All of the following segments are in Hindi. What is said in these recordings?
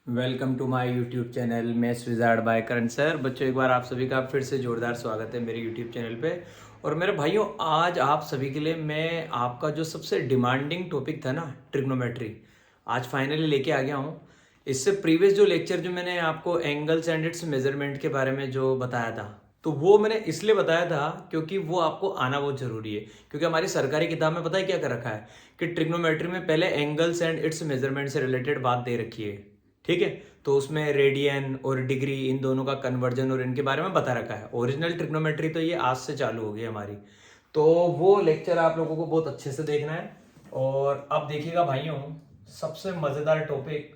Welcome to my YouTube channel Maths Wizard by Karan sir. बच्चों, एक बार आप सभी का फिर से जोरदार स्वागत है मेरे यूट्यूब चैनल पे। और मेरे भाइयों, आज आप सभी के लिए मैं आपका जो सबसे डिमांडिंग टॉपिक था ना, ट्रिग्नोमेट्री, आज फाइनली लेके आ गया हूँ। इससे प्रीवियस जो लेक्चर जो मैंने आपको एंगल्स एंड इट्स मेजरमेंट के बारे में जो बताया था, तो वो मैंने इसलिए बताया था क्योंकि वो आपको आना बहुत ज़रूरी है। क्योंकि हमारी सरकारी किताब में पता है क्या कर रखा है कि ट्रिग्नोमेट्री में पहले एंगल्स एंड इट्स मेजरमेंट से रिलेटेड बात दे रखी है, ठीक है। तो उसमें रेडियन और डिग्री, इन दोनों का कन्वर्जन और इनके बारे में बता रखा है। ओरिजिनल ट्रिग्नोमेट्री तो ये आज से चालू हो गई हमारी, तो वो लेक्चर आप लोगों को बहुत अच्छे से देखना है। और अब देखिएगा भाइयों, सबसे मज़ेदार टॉपिक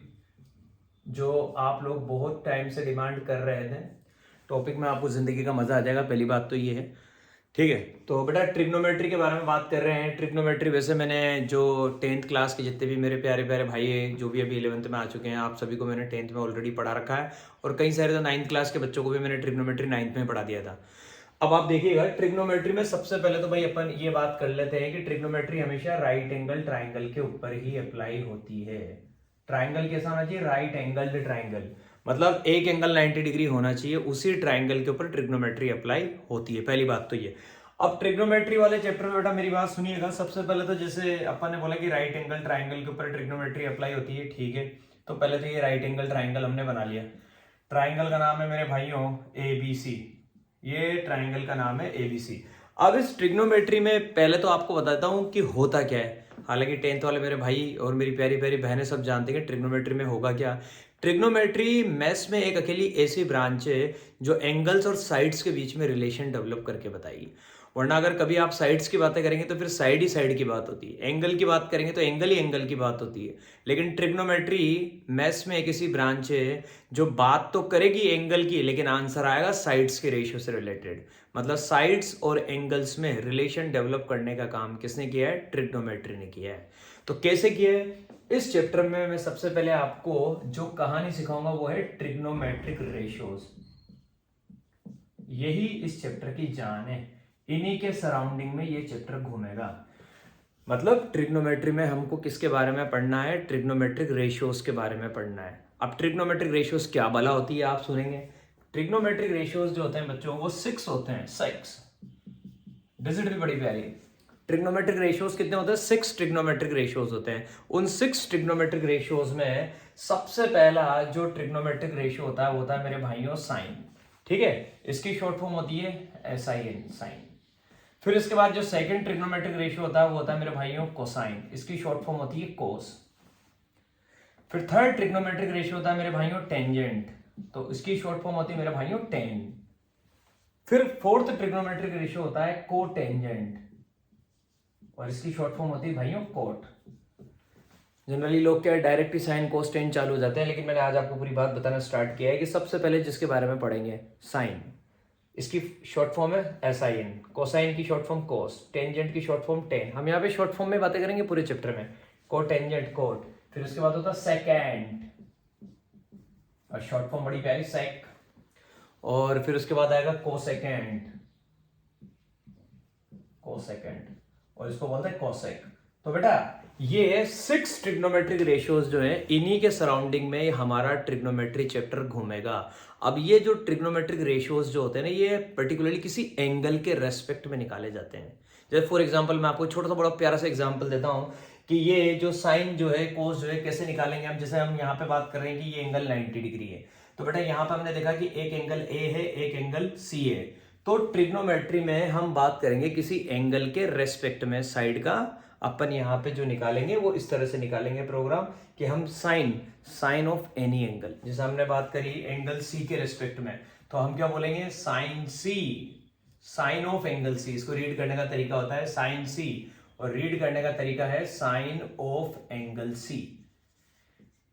जो आप लोग बहुत टाइम से डिमांड कर रहे थे, टॉपिक में आपको ज़िंदगी का मज़ा आ जाएगा। पहली बात तो ये है, ठीक है। तो बेटा, ट्रिग्नोमेट्री के बारे में बात कर रहे हैं। ट्रिग्नोमेट्री वैसे मैंने जो 10th क्लास के जितने भी मेरे प्यारे प्यारे भाई हैं, जो भी अभी 11th में आ चुके हैं, आप सभी को मैंने 10th में ऑलरेडी पढ़ा रखा है। और कई सारे तो 9th क्लास के बच्चों को भी मैंने ट्रिग्नोमेट्री 9th में पढ़ा दिया था। अब आप देखिएगा, ट्रिग्नोमेट्री में सबसे पहले तो भाई अपन ये बात कर लेते हैं कि ट्रिग्नोमेट्री हमेशा राइट एंगल ट्राइंगल के ऊपर ही अप्लाई होती है। ट्राइंगल कैसा होना चाहिए? राइट एंगल ट्राइंगल, मतलब एक एंगल 90 डिग्री होना चाहिए, उसी ट्राइंगल के ऊपर ट्रिग्नोमेट्री अप्लाई होती है। पहली बात तो ये। अब ट्रिग्नोमेट्री वाले चैप्टर में बेटा मेरी बात सुनिएगा। सबसे पहले तो जैसे अपन ने बोला कि राइट एंगल ट्राइंगल के ऊपर ट्रिग्नोमेट्री अप्लाई होती है, ठीक है। तो पहले तो ये राइट एंगल ट्राइंगल हमने बना लिया। ट्राइंगल का नाम है मेरे भाइयों ABC। ये ट्राइंगल का नाम है ABC। अब इस ट्रिग्नोमेट्री में पहले तो आपको बताता हूं कि होता क्या है। हालांकि 10th वाले मेरे भाई और मेरी प्यारी प्यारी बहनें सब जानते हैं कि ट्रिग्नोमेट्री में होगा क्या। ट्रिग्नोमेट्री मैथ्स में एक अकेली ऐसी ब्रांच है जो एंगल्स और साइड्स के बीच में रिलेशन डेवलप करके बताएगी। वरना अगर कभी आप साइड्स की बातें करेंगे तो फिर साइड ही साइड की बात होती है, एंगल की बात करेंगे तो एंगल ही एंगल की बात होती है। लेकिन ट्रिग्नोमेट्री मैथ्स में एक ऐसी ब्रांच है जो बात तो करेगी एंगल की, लेकिन आंसर आएगा साइड्स के रेशियो से रिलेटेड। मतलब साइड्स और एंगल्स में रिलेशन डेवलप करने का काम किसने किया है? ट्रिग्नोमेट्री ने किया है। तो कैसे किया है? इस चैप्टर में मैं सबसे पहले आपको जो कहानी सिखाऊंगा वो है ट्रिग्नोमेट्रिक रेशियोज। यही इस चैप्टर की जान है। इन्हीं के सराउंडिंग में ये चैप्टर घूमेगा। मतलब ट्रिग्नोमेट्री में हमको किसके बारे में पढ़ना है? ट्रिग्नोमेट्रिक रेशियोज के बारे में पढ़ना है। अब ट्रिग्नोमेट्रिक रेशियोज क्या भला होती है आप सुनेंगे। ट्रिग्नोमेट्रिक रेशियोज जो होते हैं बच्चों, वो 6 होते हैं। 6 डिजिट भी बड़ी प्यारी है। ट्रिग्नोमेट्रिक रेशियोज कितने होते हैं? 6 ट्रिग्नोमेट्रिक रेशियोज होते हैं। उन 6 ट्रिग्नोमेट्रिक रेशियोज में सबसे पहला जो ट्रिग्नोमेट्रिक रेशियो होता है वो होता है मेरे भाइयों साइन, ठीक है। इसकी शॉर्ट फॉर्म होती है SIN, साइन। फिर इसके बाद जो सेकंड ट्रिग्नोमेट्रिक रेशियो होता है वो होता है मेरे भाइयों कोसाइन। इसकी शॉर्ट फॉर्म होती है कोस। फिर थर्ड ट्रिग्नोमेट्रिक रेशियो होता है मेरे भाइयों टेंजेंट। तो इसकी शॉर्ट फॉर्म होती है मेरे भाइयों टेन। फिर फोर्थ ट्रिग्नोमेट्रिक रेशियो होता है कोटेंजेंट और इसकी शॉर्ट फॉर्म होती है भाइयों कोट। जनरली लोग क्या डायरेक्ट ही साइन कोस टेन चालू हो जाते हैं, लेकिन मैंने आज आपको पूरी बात बताना स्टार्ट किया है कि सबसे पहले जिसके बारे में पढ़ेंगे साइन, इसकी शॉर्ट फॉर्म है SIN। कोसाइन की शॉर्ट फॉर्म कोस, टेंजेंट की शॉर्ट फॉर्म टेन। हम यहाँ पे शॉर्ट फॉर्म में बातें करेंगे पूरे चैप्टर में। Cotangent cot. फिर उसके बाद होता है सेकेंड और शॉर्ट फॉर्म बड़ी प्यारी सेक। और फिर उसके बाद आएगा कोसेकेंड, कोसेकेंड, और इसको बोलते हैं कोसेक। तो बेटा ये 6 ट्रिग्नोमेट्रिक रेशियोज जो है, इन्हीं के सराउंडिंग में हमारा ट्रिग्नोमेट्री चैप्टर घूमेगा। अब ये जो ट्रिग्नोमेट्रिक रेशियोज जो होते हैं ना, ये पर्टिकुलरली किसी एंगल के रेस्पेक्ट में निकाले जाते हैं। जैसे फॉर एग्जांपल मैं आपको छोटा सा बड़ा प्यारा सा एग्जांपल देता हूं कि ये जो साइन जो है, कोस जो है, कैसे निकालेंगे हम। जैसे हम यहाँ पे बात कर रहे हैं कि ये एंगल 90 डिग्री है, तो बेटा यहाँ पे हमने देखा कि एक एंगल A है, एक एंगल C है। तो ट्रिग्नोमेट्री में हम बात करेंगे किसी एंगल के रेस्पेक्ट में साइड का। अपन यहाँ पे जो निकालेंगे वो इस तरह से निकालेंगे प्रोग्राम कि हम साइन ऑफ एनी एंगल, जैसे हमने बात करी एंगल C के रेस्पेक्ट में, तो हम क्या बोलेंगे? Sine C, sine of angle C। इसको रीड करने का तरीका होता है साइन C, और रीड करने का तरीका है साइन ऑफ एंगल C।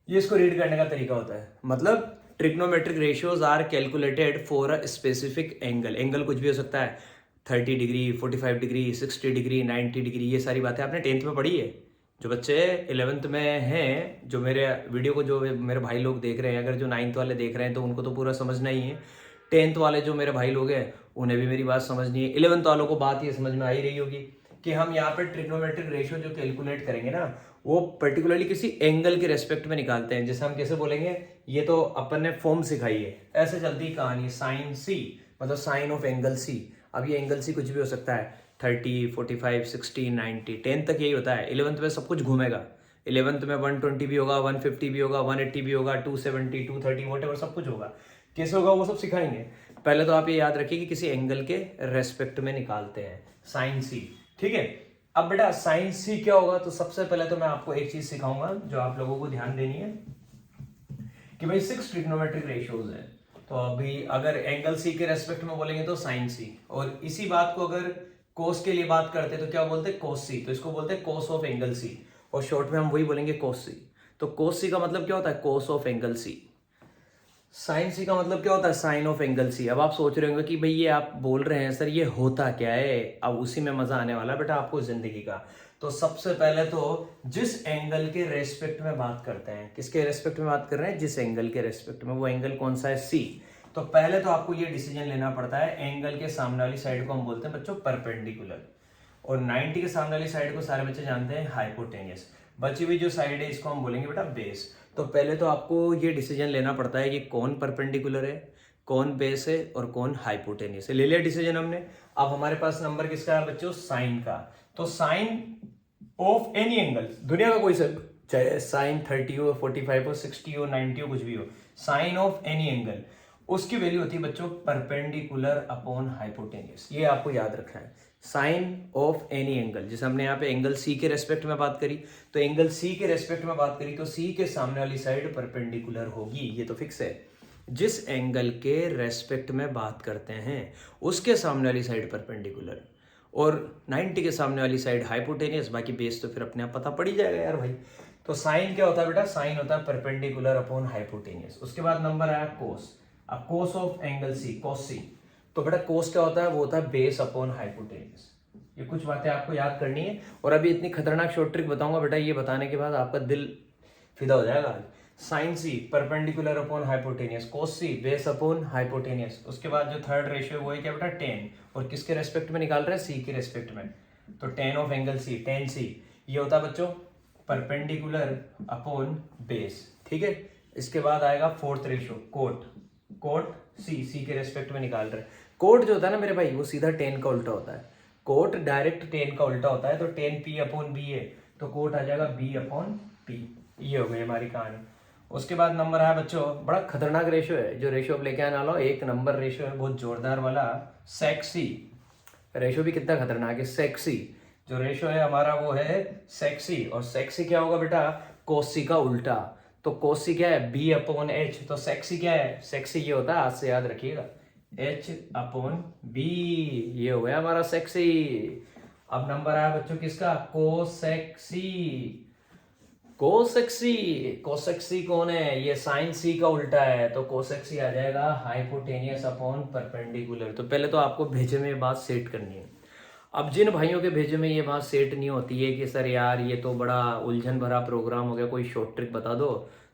ये इसको रीड करने का तरीका होता है। मतलब trigonometric ratios are calculated for a specific angle. Angle कुछ भी हो सकता है, 30 डिग्री, 45 डिग्री, 60 डिग्री, 90 डिग्री। ये सारी बातें आपने 10th में पढ़ी है। जो बच्चे 11th में हैं, जो मेरे वीडियो को जो मेरे भाई लोग देख रहे हैं, अगर जो 9th वाले देख रहे हैं तो उनको तो पूरा समझना ही है। 10th वाले जो मेरे भाई लोग हैं उन्हें भी मेरी बात समझनी है। 11th वालों को बात ये समझ में आ ही रही होगी कि हम यहाँ पे ट्रिग्नोमेट्रिक रेशियो जो कैलकुलेट करेंगे ना, वो पर्टिकुलरली किसी एंगल के रेस्पेक्ट में निकालते हैं। जैसे हम कैसे बोलेंगे, ये तो अपन ने फॉर्म सिखाई है, ऐसे चलती कहानी, साइन सी मतलब साइन ऑफ एंगल सी। अब ये एंगल सी कुछ भी हो सकता है, 30, 45, 60, 90, 10 तक यही होता है। 11th में सब कुछ घूमेगा, 11th में 120 भी होगा, 150 भी होगा, 180 भी होगा, 270, 230 वॉट सब कुछ होगा। कैसे होगा वो सब सिखाएंगे। पहले तो आप ये याद रखिए कि किसी एंगल के रेस्पेक्ट में निकालते हैं, साइन सी। ठीक है, अब बेटा साइन सी क्या होगा, तो सबसे पहले तो मैं आपको एक चीज सिखाऊंगा जो आप लोगों को ध्यान देनी है कि भाई 6 ट्रिग्नोमेट्रिक रेशियोज है। तो अभी अगर एंगल सी के रेस्पेक्ट में बोलेंगे तो साइन सी, और इसी बात को अगर कोस के लिए बात करते हैं तो क्या बोलते हैं, कोस सी। तो इसको बोलते हैं कोस ऑफ एंगल सी, और शॉर्ट में हम वही बोलेंगे कोस सी। तो कोस सी का मतलब क्या होता है, cos of angle C. Sine C का मतलब क्या होता है, साइन ऑफ एंगल सी। अब आप सोच रहे होंगे कि भाई ये आप बोल रहे हैं सर ये होता क्या है, अब उसी में मजा आने वाला है बेटा आपको जिंदगी का। तो सबसे पहले तो जिस एंगल के रेस्पेक्ट में बात करते हैं, किसके रेस्पेक्ट में बात कर रहे हैं, जिस एंगल के रेस्पेक्ट में, वो एंगल कौन सा है, सी। तो पहले तो आपको ये डिसीजन लेना पड़ता है, एंगल के सामने वाली साइड को हम बोलते हैं बच्चों परपेंडिकुलर, और 90 के सामने वाली साइड को सारे बच्चे जानते हैं हाइपोटेनियस। बची हुई जो साइड है इसको हम बोलेंगे बेटा बेस। तो पहले तो आपको ये डिसीजन लेना पड़ता है कि कौन परपेंडिकुलर है, कौन बेस है और कौन हाइपोटेनियस है। ले लिया डिसीजन हमने। अब हमारे पास नंबर किसका है बच्चों, साइन का। तो साइन ऑफ एनी एंगल, दुनिया का कोई सा, चाहे साइन 30 हो, 45 हो, 60 हो, 90 हो, कुछ भी हो, साइन ऑफ एनी एंगल, उसकी वैल्यू होती है बच्चों परपेंडिकुलर अपॉन हाइपोटेनियस। ये आपको याद रखना है, साइन ऑफ एनी एंगल। जैसे हमने यहाँ पे एंगल सी के रेस्पेक्ट में बात करी, तो एंगल सी के रेस्पेक्ट में बात करी तो सी के सामने वाली साइड परपेंडिकुलर होगी, ये तो फिक्स है। जिस एंगल के रेस्पेक्ट में बात करते हैं उसके सामने वाली साइड परपेंडिकुलर, और 90 के सामने वाली साइड हाइपोटेनियस। बाकी बेस तो फिर अपने आप पता पड़ ही जाएगा यार भाई। तो साइन क्या होता है बेटा, साइन होता है परपेंडिकुलर अपॉन हाइपोटेनियस। उसके बाद नंबर आया कोस। अब कोस ऑफ एंगल सी, कोस सी, तो बेटा कोस क्या होता है, वो होता है बेस अपॉन हाइपोटेनियस। ये कुछ बातें आपको याद करनी है, और अभी इतनी खतरनाक शॉर्ट ट्रिक बताऊंगा बेटा, ये बताने के बाद आपका दिल फिदा हो जाएगा। Sine C perpendicular upon hypotenuse, cos C base upon hypotenuse. उसके बाद जो थर्ड रेशियो वो है क्या बेटा, टेन, और किसके रेस्पेक्ट में निकाल रहे हैं, सी के रेस्पेक्ट में। तो tan of angle C, tan C, ये होता है बच्चों परपेंडिकुलर अपॉन बेस। ठीक है, इसके बाद आएगा फोर्थ रेशियो कोट, कोट सी, सी के रेस्पेक्ट में निकाल रहे हैं। कोट जो होता है ना मेरे भाई, वो सीधा टेन का उल्टा होता है। कोट डायरेक्ट टेन का उल्टा होता है, तो टेन पी अपॉन बी है, तो कोट आ जाएगा बी अपॉन पी। ये हो गई हमारी कहानी। उसके बाद नंबर आया बच्चों, बड़ा खतरनाक रेशियो है जो रेशियो अब लेके आने वाला हूं, एक नंबर रेशियो है बहुत जोरदार वाला, सेक्सी। रेशियो भी कितना खतरनाक है, सेक्सी। जो रेशियो है हमारा वो है सेक्सी, और सेक्सी क्या होगा बेटा, कोसी का उल्टा। तो कोसी क्या है, बी अपॉन एच। तो सेक्सी क्या है, सेक्सी ये होता है, आज से याद रखिएगा, एच अपॉन बी। ये हो गया हमारा सेक्सी। अब नंबर आया बच्चों किसका, कोसेक्सी। कोसेक्सी, कोसेक्सी कौन है, ये साइन सी का उल्टा है, तो कोसेक्सी आ जाएगा हाइपोटेनियस अपॉन परपेंडिकुलर। तो पहले तो आपको भेजे में ये बात सेट करनी है। अब जिन भाइयों के भेजे में ये बात सेट नहीं होती है कि सर यार ये तो बड़ा उलझन भरा प्रोग्राम हो गया, कोई शॉर्ट ट्रिक बता दो,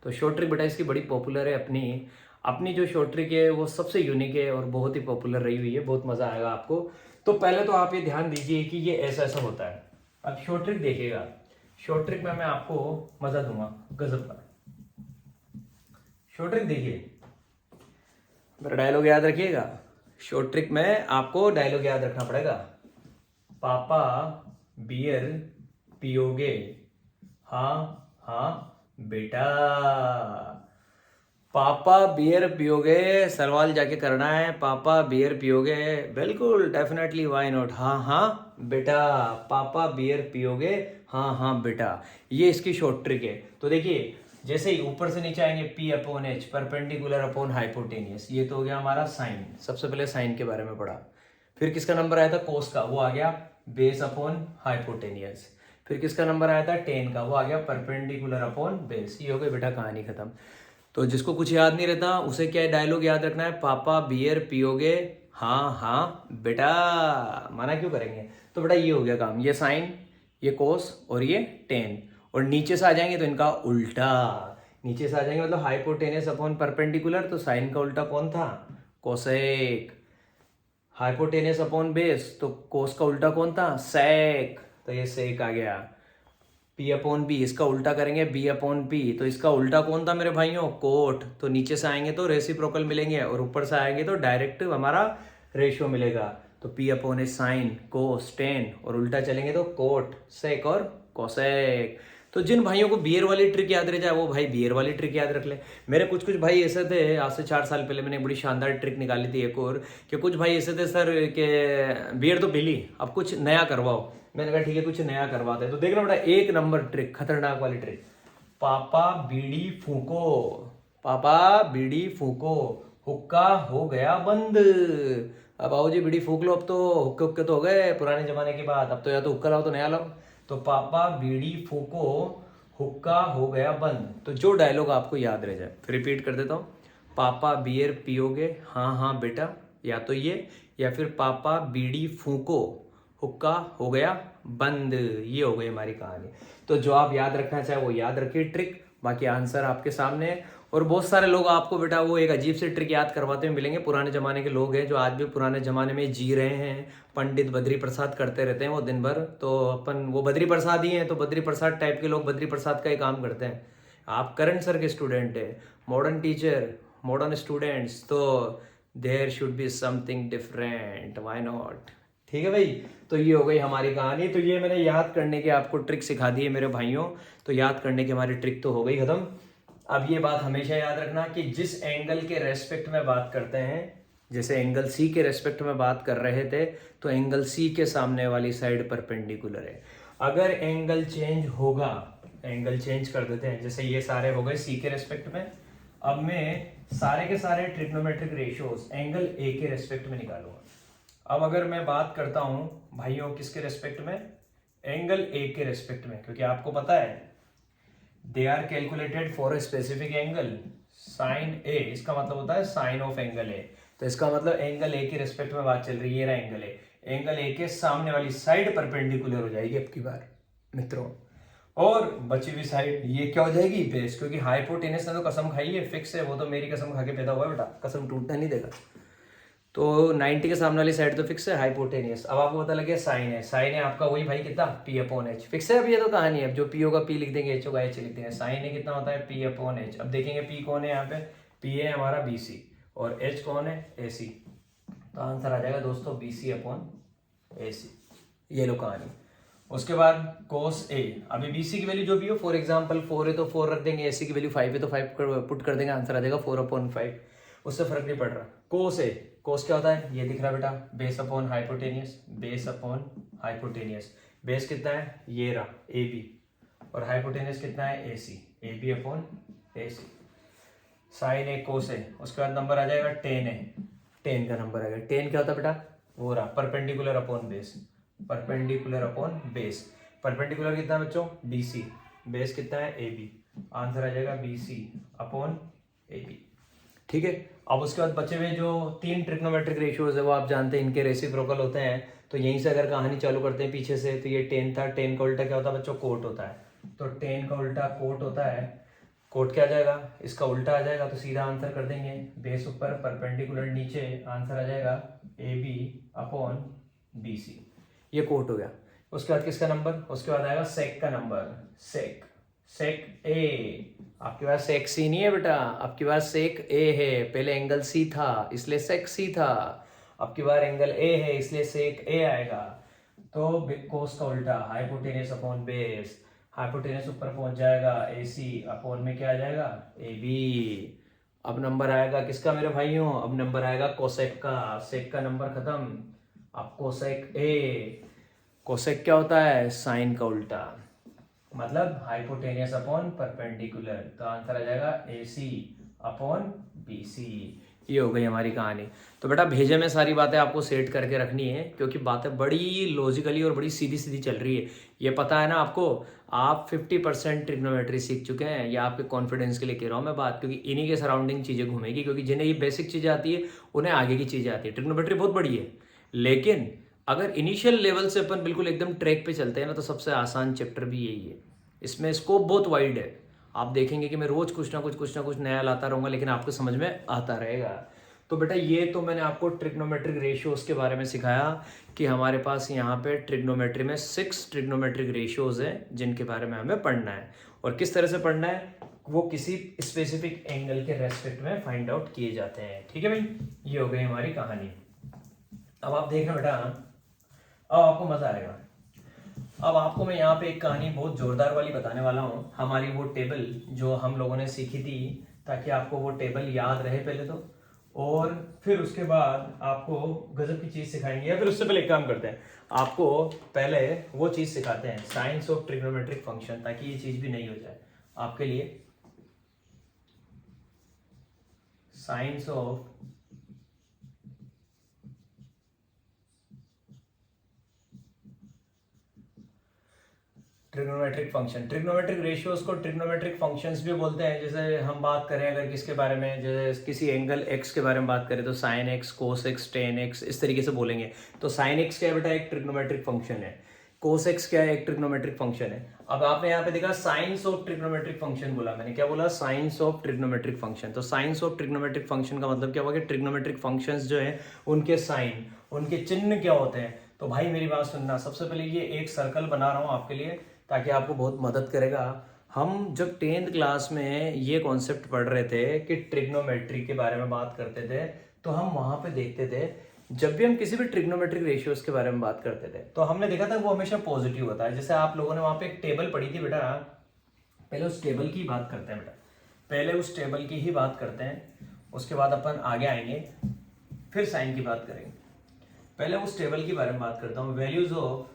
तो शॉर्ट ट्रिक बेटा इसकी बड़ी पॉपुलर है। अपनी अपनी जो शॉर्ट ट्रिक है वो सबसे यूनिक है और बहुत ही पॉपुलर रही हुई है, बहुत मजा आएगा आपको। तो पहले तो आप ये ध्यान दीजिए कि ये ऐसा ऐसा होता है। अब शॉर्ट ट्रिक देखिएगा, शॉर्ट ट्रिक में मैं आपको मजा दूंगा गजब का। शॉर्ट ट्रिक देखिए, मेरा डायलॉग याद रखिएगा। शॉर्ट ट्रिक में आपको डायलॉग याद रखना पड़ेगा। पापा बियर पियोगे, हाँ हाँ बेटा। पापा बियर पियोगे, सवाल जाके करना है, पापा बियर पियोगे, बिल्कुल डेफिनेटली, व्हाई नॉट, हाँ हाँ बेटा। पापा बियर पियोगे, हाँ हाँ बेटा। ये इसकी शॉर्ट ट्रिक है। तो देखिए जैसे ही ऊपर से नीचे आएंगे, P upon H perpendicular upon hypotenuse, ये तो हो गया हमारा साइन। सबसे पहले साइन के बारे में पढ़ा। फिर किसका नंबर आया था, कोस का, वो आ गया बेस अपॉन हाइपोटेनियस। फिर किसका नंबर आया था, टेन का, वो आ गया परपेंडिकुलर अपॉन बेस। ये हो गई बेटा कहानी खत्म। तो जिसको कुछ याद नहीं रहता उसे क्या डायलॉग याद रखना है, पापा बियर पियोगे, हाँ हाँ बेटा। माना क्यों करेंगे, तो बेटा ये हो गया काम। ये साइन, ये कोस और ये टेन, और नीचे से आ जाएंगे तो इनका उल्टा। नीचे से आ जाएंगे मतलब हाइपोटेनियस अपॉन परपेंडिकुलर, तो साइन का उल्टा कौन था, कोसेक। हाइपोटेनियस अपॉन बेस, तो कोस का उल्टा कौन था, सेक। तो ये सेक आ गया। P अपॉन बी, इसका उल्टा करेंगे B अपॉन पी, तो इसका उल्टा कौन था मेरे भाइयों? कोट। तो नीचे से आएंगे तो रेसिप्रोकल मिलेंगे और ऊपर से आएंगे तो डायरेक्ट हमारा रेशियो मिलेगा। तो P अपॉन ए साइन, कोस, टेन, और उल्टा चलेंगे तो कोट, सेक और कोसेक। तो जिन भाइयों को बियर वाली ट्रिक याद रह जाए वो भाई बियर वाली ट्रिक याद रख ले। मेरे कुछ कुछ भाई ऐसे थे, आज से 4 साल पहले मैंने एक बड़ी शानदार ट्रिक निकाली थी एक और, कि कुछ भाई ऐसे थे सर के बियर तो बिली, अब कुछ नया करवाओ। मैंने कहा ठीक है कुछ नया करवाते हैं। तो देखना बेटा, 1 नंबर ट्रिक, खतरनाक वाली ट्रिक, पापा बीड़ी फूको, पापा बीड़ी फूको, हुक्का हो गया बंद। अब बाबूजी बीड़ी फूक लो, अब तो हुक्के हुक्के तो हो गए पुराने जमाने की बात, अब तो या तो हुक्का लाओ तो नया लाओ। तो पापा बीड़ी फूको, हुक्का हो गया बंद। तो जो डायलॉग आपको याद रह जाए, फिर रिपीट कर देता हूँ, पापा बियर पियोगे? हाँ हाँ बेटा, या तो ये, या फिर पापा बीड़ी फूको, हुक्का हो गया बंद। ये हो गई हमारी कहानी। तो जो आप याद रखना चाहे वो याद रखिए ट्रिक, बाकी आंसर आपके सामने है। और बहुत सारे लोग आपको बेटा वो एक अजीब से ट्रिक याद करवाते हुए मिलेंगे, पुराने जमाने के लोग हैं जो आज भी पुराने जमाने में जी रहे हैं। पंडित बद्री प्रसाद करते रहते हैं वो दिन भर, तो अपन वो बद्री प्रसाद ही हैं, तो बद्री प्रसाद टाइप के लोग बद्री प्रसाद का ही काम करते हैं। आप करंट सर के स्टूडेंट है, मॉडर्न टीचर, मॉडर्न स्टूडेंट्स, तो there should be something different, why not. ठीक है भाई, तो ये हो गई हमारी कहानी। तो ये मैंने याद करने की आपको ट्रिक सिखा दी है मेरे भाइयों, तो याद करने की हमारी ट्रिक तो हो गई खत्म। अब ये बात हमेशा याद रखना कि जिस एंगल के रेस्पेक्ट में बात करते हैं, जैसे एंगल सी के रेस्पेक्ट में बात कर रहे थे, तो एंगल सी के सामने वाली साइड परपेंडिकुलर है। अगर एंगल चेंज होगा, एंगल चेंज कर देते हैं, जैसे ये सारे हो गए सी के रेस्पेक्ट में, अब मैं सारे के सारे ट्रिग्नोमेट्रिक रेशियोज एंगल ए के रेस्पेक्ट में निकालूंगा। अब अगर मैं बात करता हूं भाइयों किसके रेस्पेक्ट में? एंगल ए के रेस्पेक्ट में, क्योंकि आपको पता है they are calculated for a specific angle sine A, इसका मतलब होता है साइन ऑफ एंगल ए। तो इसका मतलब एंगल ए के रेस्पेक्ट में बात चल रही है, ये रहा एंगल ए, एंगल ए के सामने वाली साइड परपेंडिकुलर हो जाएगी अब की बार मित्रों, और बची हुई साइड ये क्या हो जाएगी? बेस, क्योंकि हाइपोटेनस ने तो कसम खाई है, फिक्स है, वो तो मेरी कसम खा के पैदा हुआ है बेटा, कसम टूटना नहीं देगा। तो 90 के सामने वाली साइड तो फिक्स है, हाइपोटेनियस। अब आपको पता लगे साइन है, साइन है आपका वही भाई कितना? P अपॉन एच, फिक्स है। अब ये तो कहानी है, अब जो P होगा P लिख देंगे, H होगा H लिख देंगे। साइन है कितना होता है? P upon H. अब देखेंगे P कौन है यहाँ पे? P है हमारा BC, और H कौन है? AC। तो आंसर आ जाएगा दोस्तों BC अपॉन AC। ये लो कहानी। उसके बाद कोस ए, अभी BC की वैल्यू जो भी हो, फॉर एग्जाम्पल 4 है तो 4 रख देंगे, AC की वैल्यू 5 है तो 5 पुट कर देंगे, आंसर आ जाएगा 4 अपॉन 5। उससे फर्क नहीं पड़ रहा। कोस ए, कोस क्या होता है? ये दिख रहा है बेटा, base upon hypotenuse, base upon hypotenuse. Base कितना है? ये रहा AB, और हाइपोटेनियस कितना है? AC, AB अपॉन AC। Sine A cos A, उसके बाद नंबर आ जाएगा 10 है, 10 का नंबर आएगा। 10 क्या होता है बेटा? वो रहा perpendicular upon base, perpendicular upon base. Perpendicular कितना है बच्चों? BC, बेस कितना है? AB, आंसर आ जाएगा BC अपॉन AB। ठीक है। अब उसके बाद बचे हुए जो 3 ट्रिग्नोमेट्रिक रेशियोज है वो आप जानते हैं, इनके रेसिप्रोकल होते हैं। तो यहीं से अगर कहानी चालू करते हैं पीछे से, तो ये 10 था, 10 का उल्टा क्या होता है बच्चों? कोट होता है। तो 10 का उल्टा कोट होता है, कोट क्या आ जाएगा? इसका उल्टा आ जाएगा, तो सीधा आंसर कर देंगे, बेस ऊपर परपेंडिकुलर नीचे, आंसर आ जाएगा AB अपॉन BC। ये कोट हो गया। उसके बाद किसका नंबर? उसके बाद आएगा सेक का नंबर, सेक, सेक ए। आपके पास सेक सी नहीं है बेटा, आपके पास सेक ए है। पहले एंगल सी था इसलिए सेक सी था, अब की बार एंगल ए है इसलिए सेक ए आएगा। तो कोस का उल्टा हाइपोटेनस अपॉन बेस, हाइपोटेनस ऊपर पहुंच जाएगा AC, अपॉन में क्या आ जाएगा? AB। अब नंबर आएगा किसका मेरे भाइयों? अब नंबर आएगा कोसेक का, सेक का नंबर खत्म। अब कोसेक ए, कोसेक क्या होता है? साइन का उल्टा, मतलब हाइपोटेनियस अपॉन परपेंडिकुलर। तो आंसर आ जाएगा AC अपॉन BC। ये हो गई हमारी कहानी। तो बेटा भेजे में सारी बातें आपको सेट करके रखनी है, क्योंकि बातें बड़ी लॉजिकली और बड़ी सीधी सीधी चल रही है। ये पता है ना आपको, आप 50% ट्रिग्नोमेट्री सीख चुके हैं, या आपके कॉन्फिडेंस के लिए कह रहा हूँ मैं बात, क्योंकि इन्हीं के सराउंडिंग चीज़ें घूमेगी, क्योंकि जिन्हें ये बेसिक चीज़ें आती है उन्हें आगे की चीज़ें आती है। ट्रिग्नोमेट्री बहुत बड़ी है, लेकिन अगर इनिशियल लेवल से अपन बिल्कुल एकदम ट्रैक पे चलते हैं ना, तो सबसे आसान चैप्टर भी यही है। इसमें स्कोप बहुत वाइड है। आप देखेंगे कि मैं रोज कुछ ना कुछ नया लाता रहूंगा, लेकिन आपको समझ में आता रहेगा। तो बेटा ये तो मैंने आपको ट्रिग्नोमेट्रिक रेशियोज के बारे में सिखाया कि हमारे पास यहाँ पे ट्रिग्नोमेट्री में 6 ट्रिग्नोमेट्रिक रेशियोज हैं जिनके बारे में हमें पढ़ना है। और किस तरह से पढ़ना है, वो किसी स्पेसिफिक एंगल के रेस्पेक्ट में फाइंड आउट किए जाते हैं। ठीक है भाई, ये हो गई हमारी कहानी। अब आप देखना बेटा, अब आपको मजा आएगा। अब आपको मैं यहाँ पे एक कहानी बहुत जोरदार वाली बताने वाला हूँ। हमारी वो टेबल जो हम लोगों ने सीखी थी, ताकि आपको वो टेबल याद रहे पहले तो, और फिर उसके बाद आपको गजब की चीज सिखाएंगे। या फिर उससे पहले एक काम करते हैं, आपको पहले वो चीज सिखाते हैं, साइंस ऑफ ट्रिग्नोमेट्रिक फंक्शन, ताकि ये चीज भी नहीं हो जाए आपके लिए। Science of trigonometric function, trigonometric ratios को ट्रिग्नोमेट्रिक फंक्शंस भी बोलते हैं। जैसे हम बात करें अगर किसके बारे में, जैसे किसी एंगल एक्स के बारे में बात करें तो sine x, cos x, ten x, इस तरीके से बोलेंगे। तो साइन एक्स क्या है बेटा, एक ट्रिग्नोमेट्रिक फंक्शन है। कोस एक्स क्या है, एक ट्रिग्नोमेट्रिक फंक्शन है। अब आपने यहाँ पे देखा साइंस ऑफ ट्रिग्नोमेट्रिक फंक्शन बोला, मैंने क्या बोला, साइंस ऑफ ट्रिग्नोमेट्रिक फंक्शन। तो साइंस ऑफ ट्रिग्नोमेट्रिक फंक्शन का मतलब क्या हुआ कि ट्रिग्नोमेट्रिक फंक्शंस जो है उनके साइन, उनके चिन्ह क्या होते हैं। तो भाई मेरी बात सुनना, सबसे पहले ये एक सर्कल बना रहा हूँ आपके लिए ताकि आपको बहुत मदद करेगा। हम जब 10th क्लास में ये कॉन्सेप्ट पढ़ रहे थे कि ट्रिग्नोमेट्री के बारे में बात करते थे, तो हम वहां पे देखते थे जब भी हम किसी भी ट्रिग्नोमेट्रिक रेशियोज के बारे में बात करते थे तो हमने देखा था वो हमेशा पॉजिटिव होता है। जैसे आप लोगों ने वहां पे एक टेबल पढ़ी थी बेटा, पहले उस टेबल की बात करते हैं बेटा, पहले उस टेबल की ही बात करते हैं, उसके बाद अपन आगे आएंगे, फिर साइन की बात करेंगे। पहले उस टेबल के बारे में बात करता हूं, values of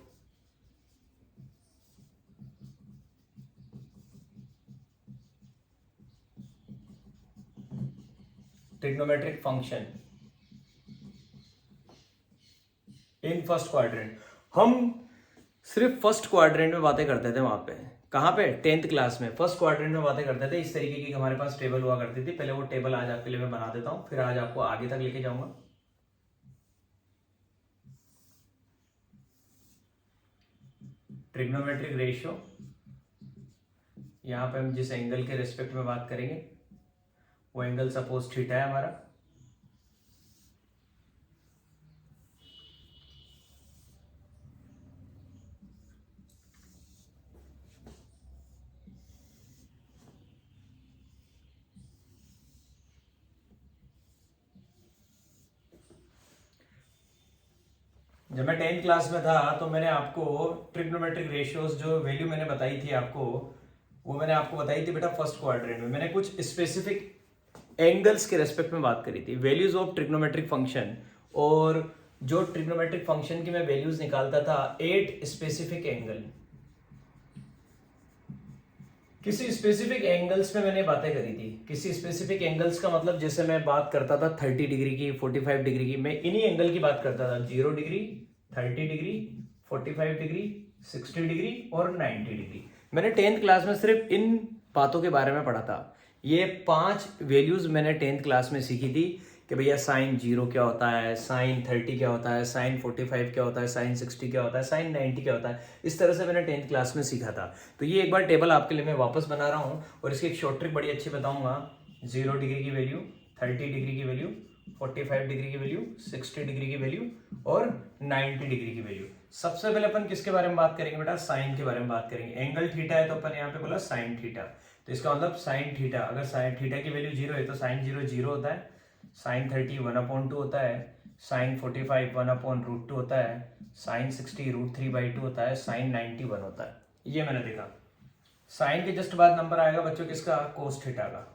trigonometric function in first quadrant. हम सिर्फ फर्स्ट क्वाड्रेंट में बातें करते थे वहां पे, कहां पे, 10th क्लास में फर्स्ट क्वाड्रेंट में बातें करते थे। इस तरीके की हमारे पास टेबल हुआ करती थी। पहले वो टेबल आज आपके लिए मैं बना देता हूं, फिर आज आपको आगे तक लेके जाऊंगा। ट्रिग्नोमेट्रिक रेशियो, यहां पे हम जिस एंगल के रेस्पेक्ट में बात करेंगे वो एंगल सपोज थीटा है हमारा। जब मैं 10th क्लास में था तो मैंने आपको ट्रिग्नोमेट्रिक रेशियोज जो वैल्यू मैंने बताई थी आपको, वो मैंने आपको बताई थी बेटा फर्स्ट क्वाड्रेंट में। मैंने कुछ स्पेसिफिक एंगल्स के रेस्पेक्ट में बात करी थी, वैल्यूज ऑफ ट्रिग्नोमेट्रिक फंक्शन। और जो ट्रिग्नोमेट्रिक फंक्शन की मैं वैल्यूज निकालता था 8 स्पेसिफिक एंगल, किसी स्पेसिफिक एंगल्स में मैंने बातें करी थी। किसी स्पेसिफिक एंगल्स का मतलब जैसे मैं बात करता था 30 डिग्री की, 45 डिग्री की, मैं इन्हीं एंगल की बात करता था, 0 डिग्री, 30 डिग्री, 45 डिग्री, 60 डिग्री और 90 डिग्री। मैंने 10th क्लास में सिर्फ इन बातों के बारे में पढ़ा था। ये 5 वैल्यूज मैंने 10th क्लास में सीखी थी कि भैया साइन 0 क्या होता है, साइन 30 क्या होता है, साइन 45 क्या होता है, साइन 60 क्या होता है, साइन 90 क्या होता है। इस तरह से मैंने 10th क्लास में सीखा था। तो ये एक बार टेबल आपके लिए मैं वापस बना रहा हूँ और इसकी एक शॉर्ट ट्रिक बड़ी अच्छी बताऊंगा। 0 डिग्री की वैल्यू, 30 डिग्री की वैल्यू, 45 डिग्री की वैल्यू, 60 डिग्री की वैल्यू और 90 डिग्री की वैल्यू। सबसे पहले अपन किसके बारे में बात करेंगे बेटा, साइन के बारे में बात करेंगे। एंगल थीटा है तो अपन यहाँ पे बोला साइन थीटा, तो इसका मतलब साइन थीटा, अगर साइन थीटा की वैल्यू 0 है तो साइन 0 0 होता है, साइन 30 1/2 होता है, साइन 45 1/√2 होता है, साइन 60 √3/2 होता है, साइन 90 1 होता है। ये मैंने देखा। साइन के जस्ट बाद नंबर आएगा बच्चों किसका, कोस थीटा का।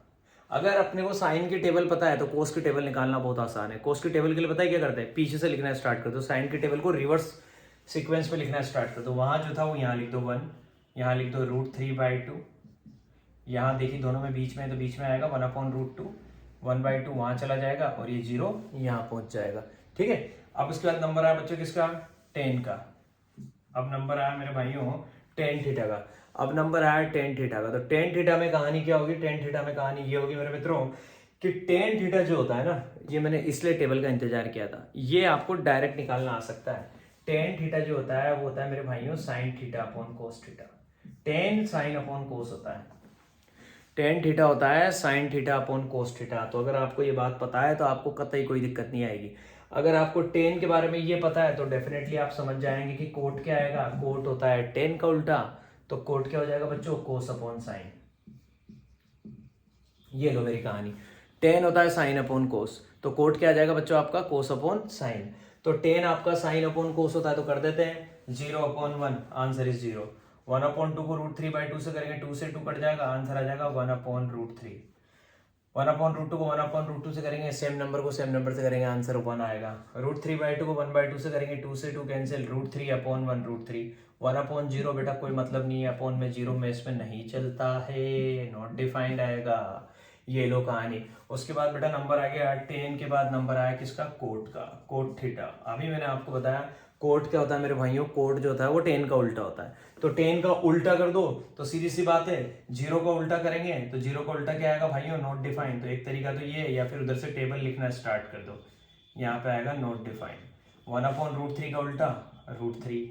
अगर अपने को साइन की टेबल पता है तो कोस की टेबल निकालना बहुत आसान है। कोस की टेबल के लिए पता है क्या करते हैं, पीछे से लिखना स्टार्ट कर दो, साइन की टेबल को रिवर्स सीक्वेंस में लिखना स्टार्ट कर दो। वहां जो था वो यहाँ लिख दो 1, यहाँ लिख दो √3/2, यहाँ देखिए दोनों में बीच में है तो बीच में आएगा 1/√2, 1/2 वहां चला जाएगा और ये 0 यहाँ पहुंच जाएगा। ठीक है, अब उसके बाद नंबर आया बच्चों किसका, 10 का। अब नंबर आया मेरे भाइयों 10 थीटा का। अब नंबर आया 10 थीटा का। तो 10 थीटा में कहानी क्या होगी, 10 थीटा में कहानी ये होगी मेरे मित्रों कि 10 थीटा जो होता है ना, ये मैंने इसलिए टेबल का इंतजार किया था, ये आपको डायरेक्ट निकालना आ सकता है। 10 थीटा जो होता है वो होता है मेरे भाइयों sine theta upon cos theta. 10 sine upon कोस होता है। टेन थीटा होता है sine theta upon cos theta. तो अगर आपको ये बात पता है तो आपको कतई कोई दिक्कत नहीं आएगी। अगर आपको टेन के बारे में ये पता है तो डेफिनेटली आप समझ जाएंगे कि कोट क्या आएगा। कोट होता है टेन का उल्टा, तो कोट क्या हो जाएगा बच्चों, कोस अपॉन साइन। ये लो मेरी कहानी, टेन होता है साइन अपॉन कोस, तो कोट क्या आ जाएगा बच्चों आपका, कोस अपॉन साइन। तो टेन आपका साइन अपॉन कोस होता है, तो कर देते हैं 0/1, आंसर इज 0। 1/2 को √3/2 से करेंगे, 2 से 2 कट जाएगा, आंसर आ जाएगा 1/√3। 1/√2 को 1/√2 से करेंगे, सेम नंबर को सेम नंबर से करेंगे, आंसर 1 आएगा। √3/2 को 1/2 से करेंगे, 2 से 2 कैंसिल, √3/1 √3। 1/0 बेटा कोई मतलब नहीं है, अपॉन में 0 में इसमें नहीं चलता है, नॉट डिफाइंड आएगा। ये लो कहानी। उसके बाद बेटा नंबर आ गया 10 के बाद नंबर आया किसका, कोट का, कोट थीटा। अभी मैंने आपको बताया कोट क्या होता है मेरे भाइयों, कोट जो होता है वो 10 का उल्टा होता है। तो 10 का उल्टा कर दो तो सीधी सी बात है, 0 का उल्टा करेंगे तो 0 का उल्टा क्या आएगा भाइयों, नॉट डिफाइंड। तो एक तरीका तो ये, या फिर उधर से टेबल लिखना स्टार्ट कर दो, यहाँ पे आएगा नॉट डिफाइंड। 1/√3 का उल्टा √3,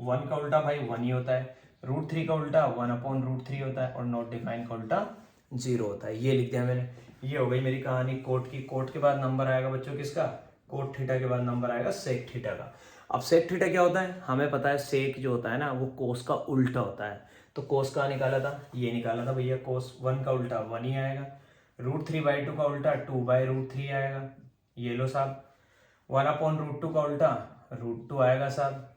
1 का उल्टा भाई 1 ही होता है, √3 का उल्टा 1/√3 होता है, और नॉट डिफाइंड का उल्टा 0 होता है। ये लिख दिया मैंने। ये हो गई मेरी कहानी कोट की। कोट के बाद नंबर आएगा बच्चों किसका, कोट थीटा के बाद नंबर आएगा सेक थीटा का। अब सेक थीटा क्या होता है, हमें पता है सेक जो होता है ना वो कोस का उल्टा होता है। तो कोस का निकाला था, ये निकाला था भैया, कोस 1 का उल्टा 1 ही आएगा, √3/2 का उल्टा 2/√3 आएगा। ये लो साहब, 1/√2 का उल्टा √2 आएगा साहब,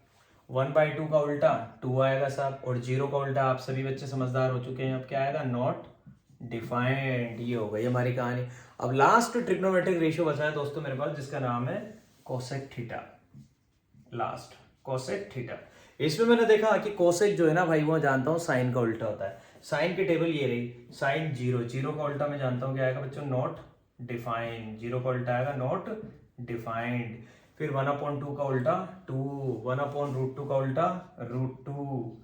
1/2 का उल्टा 2 आएगा साहब, और 0 का उल्टा आप सभी बच्चे समझदार हो चुके हैं, अब क्या आएगा, नॉट डिफाइंड। ये हो गई हमारी कहानी। अब लास्ट ट्रिग्नोमेट्रिक रेशियो बचा है दोस्तों मेरे पास, जिसका नाम है cosec theta. Last cosec theta. इसमें मैंने देखा कि कोसेक जो है ना भाई वो जानता हूँ साइन का उल्टा होता है। साइन की टेबल ये रही, साइन 0 का उल्टा मैं जानता हूँ क्या आएगा बच्चों, नॉट डिफाइंड। 0 का उल्टा आएगा नॉट डिफाइंड। फिर 1/2 का उल्टा 2, 1/√2 का उल्टा √2,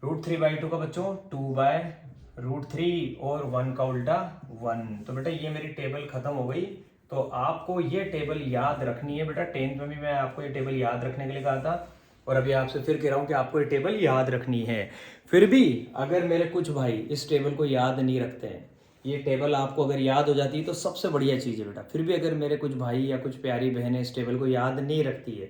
√3/2 का बच्चों 2/√3, और 1 का उल्टा 1। तो बेटा ये मेरी टेबल खत्म हो गई। तो आपको ये टेबल याद रखनी है बेटा, 10th में भी मैं आपको ये टेबल याद रखने के लिए कहा था, और अभी आपसे फिर कह रहा हूँ कि आपको ये टेबल याद रखनी है। फिर भी अगर मेरे कुछ भाई इस टेबल को याद नहीं रखते हैं, ये टेबल आपको अगर याद हो जाती है तो सबसे बढ़िया चीज़ है बेटा। फिर भी अगर मेरे कुछ भाई या कुछ प्यारी बहनें इस टेबल को याद नहीं रखती है,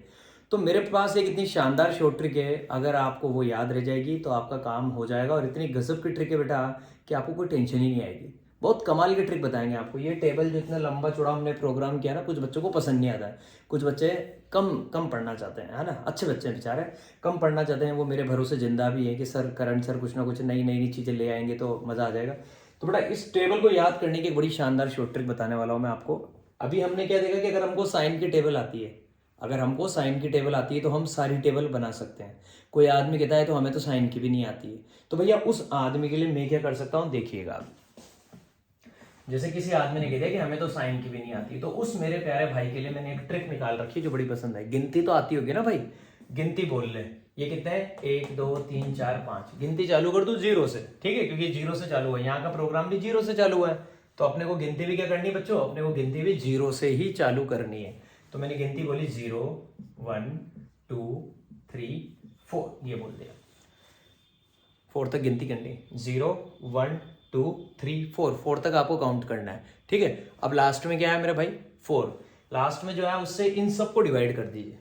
तो मेरे पास एक इतनी शानदार शॉर्ट ट्रिक है, अगर आपको वो याद रह जाएगी तो आपका काम हो जाएगा। और इतनी गजब की ट्रिक है बेटा कि आपको कोई टेंशन ही नहीं आएगी। बहुत कमाल की ट्रिक बताएंगे आपको। ये टेबल जो इतना लंबा चौड़ा हमने प्रोग्राम किया ना, कुछ बच्चों को पसंद नहीं आता है, कुछ बच्चे कम पढ़ना चाहते हैं, है ना, अच्छे बच्चे हैं बेचारे, कम पढ़ना चाहते हैं, वो मेरे भरोसे जिंदा भी है कि सर करंट सर कुछ ना कुछ नई नई चीज़ें ले आएंगे तो मज़ा आ जाएगा। तो बेटा इस टेबल को याद करने की एक बड़ी शानदार शॉर्ट ट्रिक बताने वाला हूँ मैं आपको। अभी हमने क्या देखा कि अगर हमको साइन की टेबल आती है, अगर हमको साइन की टेबल आती है तो हम सारी टेबल बना सकते हैं। कोई आदमी कहता है तो हमें तो साइन की भी नहीं आती है, तो भैया उस आदमी के लिए मैं क्या कर सकता हूँ, देखिएगा। जैसे किसी आदमी ने कह दिया कि हमें तो साइन की भी नहीं आती, तो उस मेरे प्यारे भाई के लिए मैंने एक ट्रिक निकाल रखी है जो बड़ी पसंद है। गिनती तो आती होगी ना भाई, गिनती बोल ले, ये कितने हैं, 1 2 3 4 5, गिनती चालू कर दू 0 से, ठीक है, क्योंकि 0 से चालू है, यहाँ का प्रोग्राम भी 0 से चालू है, तो अपने को गिनती भी क्या करनी है बच्चों, अपने को गिनती भी 0 से ही चालू करनी है। तो मैंने गिनती बोली 0 1 2 3 4, ये बोल दिया, 4 तक गिनती करनी, 0 1 2 3 4 तक आपको काउंट करना है, ठीक है। अब लास्ट में क्या है मेरे भाई, 4, लास्ट में जो है उससे इन सबको डिवाइड कर दीजिए,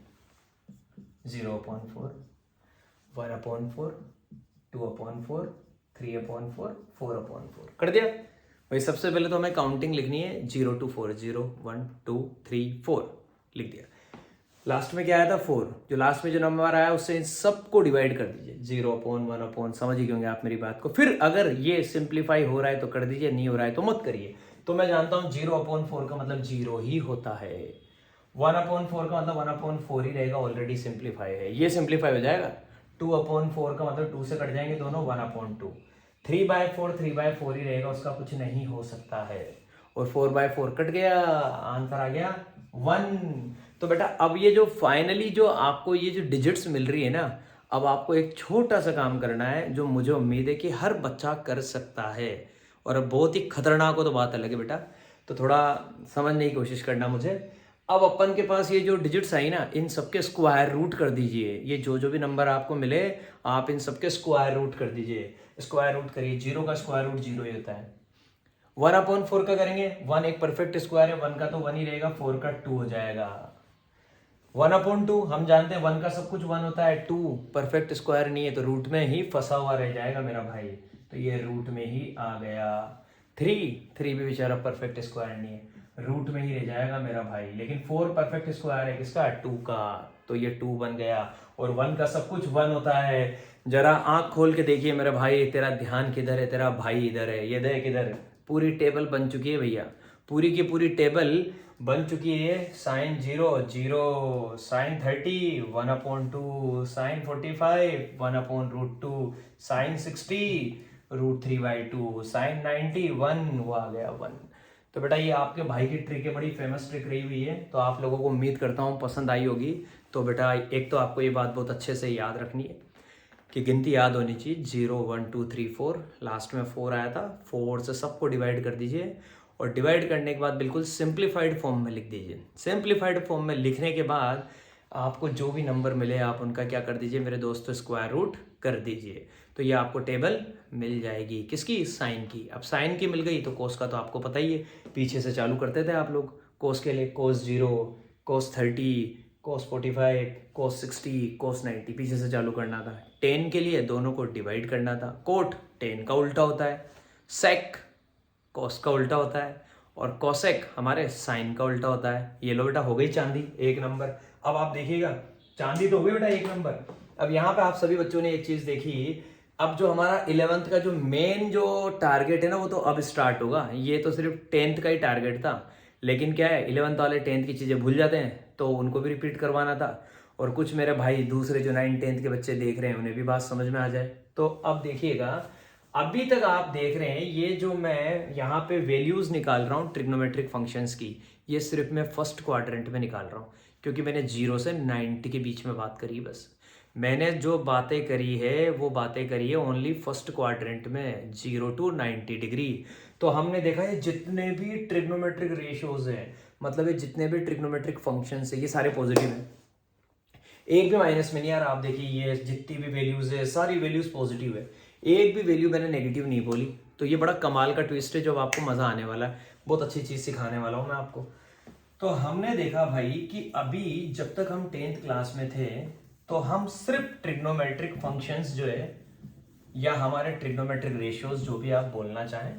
0/4 1/4 2/4 3/4 4/4 कर दिया भाई। सबसे पहले तो हमें काउंटिंग लिखनी है 0 to 4, 0 1 2 3 4 लिख दिया। लास्ट में क्या आया था 4, जो लास्ट में जो नंबर आया उससे इन सबको डिवाइड कर दीजिए, 0/1/, समझ ही होंगे आप मेरी बात को। फिर अगर ये सिंप्लीफाई हो रहा है तो कर दीजिए, नहीं हो रहा है तो मत करिए। तो मैं जानता हूँ 0/4 का मतलब 0 ही होता है, 1/4 का मतलब 1/4 ही रहेगा, ऑलरेडी सिंप्लीफाई है, ये सिंप्लीफाई हो जाएगा। 2/4 का मतलब 2 से कट जाएंगे दोनों, 1/2। 3/4 ही रहेगा, उसका कुछ नहीं हो सकता है, और 4/4 कट गया, आंसर आ गया 1। तो बेटा अब ये जो फाइनली जो आपको ये जो डिजिट्स मिल रही है ना, अब आपको एक छोटा सा काम करना है जो मुझे उम्मीद है कि हर बच्चा कर सकता है, और अब बहुत ही खतरनाक हो तो बात अलग है बेटा, तो थोड़ा समझने की कोशिश करना मुझे। अब अपन के पास ये जो डिजिट्स आई ना, इन सबके स्क्वायर रूट कर दीजिए, ये जो जो भी नंबर आपको मिले आप इन सबके स्क्वायर रूट कर दीजिए। स्क्वायर रूट करिए, 0 का स्क्वायर रूट 0 ही होता है। 1/4 का करेंगे, 1 एक परफेक्ट स्क्वायर है, 1 का तो 1 ही रहेगा, 4 का 2 हो जाएगा। 1/2 हम जानते हैं 1 का सब कुछ 1 होता है, 2 परफेक्ट स्क्वायर नहीं है तो रूट में ही फंसा हुआ रह जाएगा मेरा भाई, तो ये रूट में ही आ गया। 3 भी बेचारा परफेक्ट स्क्वायर नहीं है, रूट में ही रह जाएगा मेरा भाई। लेकिन 4 परफेक्ट स्क्वायर है किसका, 2 का, तो ये 2 बन गया। और 1 का सब कुछ 1 होता है। जरा आंख खोल के देखिए मेरे भाई, तेरा ध्यान किधर है, तेरा भाई इधर है, ये देख किधर, पूरी टेबल बन चुकी है भैया, पूरी की पूरी टेबल बन चुकी है। Sine 0 0, sine 30 1/2, sine 45 1/√2, sine 60 √3/2, sine 90 1, वो आ गया 1। तो बेटा ये आपके भाई की ट्रिक है, बड़ी फेमस ट्रिक रही हुई है, तो आप लोगों को उम्मीद करता हूँ पसंद आई होगी। तो बेटा एक तो आपको ये बात बहुत अच्छे से याद रखनी है कि गिनती याद होनी चाहिए, 0 1 2 3 4, लास्ट में 4 आया था, 4 से सबको डिवाइड कर दीजिए और डिवाइड करने के बाद बिल्कुल सिंप्लीफाइड फॉर्म में लिख दीजिए। सिंप्लीफाइड फॉर्म में लिखने के बाद आपको जो भी नंबर मिले आप उनका क्या कर दीजिए मेरे दोस्तों, स्क्वायर रूट कर दीजिए, तो ये आपको टेबल मिल जाएगी। किसकी, साइन की। अब साइन की मिल गई तो कोस का तो आपको पता ही है, पीछे से चालू करते थे आप लोग। कोस के लिए कोस 0, कोस 30, कोस 45, कोस 60, कोस 90, पीछे से चालू करना था। टेन के लिए दोनों को डिवाइड करना था। कोट टेन का उल्टा होता है, सेक कोस का उल्टा होता है, और कोसेक हमारे साइन का उल्टा होता है। ये लो बेटा हो गई चांदी 1 नंबर। अब आप देखिएगा, चांदी तो हो गई बेटा 1 नंबर। अब यहाँ पे आप सभी बच्चों ने एक चीज देखी, अब जो हमारा 11th का जो मेन जो टारगेट है ना वो तो अब स्टार्ट होगा। ये तो सिर्फ 10th का ही टारगेट था, लेकिन क्या है 11th वाले 10th की चीजें भूल जाते हैं, तो उनको भी रिपीट करवाना था। और कुछ मेरे भाई दूसरे जो 9 10th के बच्चे देख रहे हैं उन्हें भी बात समझ में आ जाए। तो अब देखिएगा, अभी तक आप देख रहे हैं ये जो मैं यहाँ पे वैल्यूज निकाल रहा हूँ ट्रिग्नोमेट्रिक फंक्शंस की, ये सिर्फ मैं फर्स्ट क्वाड्रेंट में निकाल रहा हूँ, क्योंकि मैंने 0 से 90 के बीच में बात करी। बस मैंने जो बातें करी है वो बातें करी है ओनली फर्स्ट क्वाड्रेंट में, 0 to 90 डिग्री। तो हमने देखा है जितने भी ट्रिग्नोमेट्रिक रेशियोज हैं, मतलब ये जितने भी ट्रिग्नोमेट्रिक फंक्शंस है ये सारे पॉजिटिव हैं, एक भी माइनस में नहीं। यार आप देखिए ये जितनी भी वैल्यूज है सारी वैल्यूज पॉजिटिव है, एक भी वैल्यू मैंने नेगेटिव नहीं बोली। तो ये बड़ा कमाल का ट्विस्ट है जो आपको मजा आने वाला है, बहुत अच्छी चीज सिखाने वाला हूं मैं आपको। तो हमने देखा भाई कि अभी जब तक हम 10th क्लास में थे तो हम सिर्फ ट्रिग्नोमेट्रिक फंक्शंस जो है या हमारे ट्रिग्नोमेट्रिक रेशियोज जो भी आप बोलना चाहें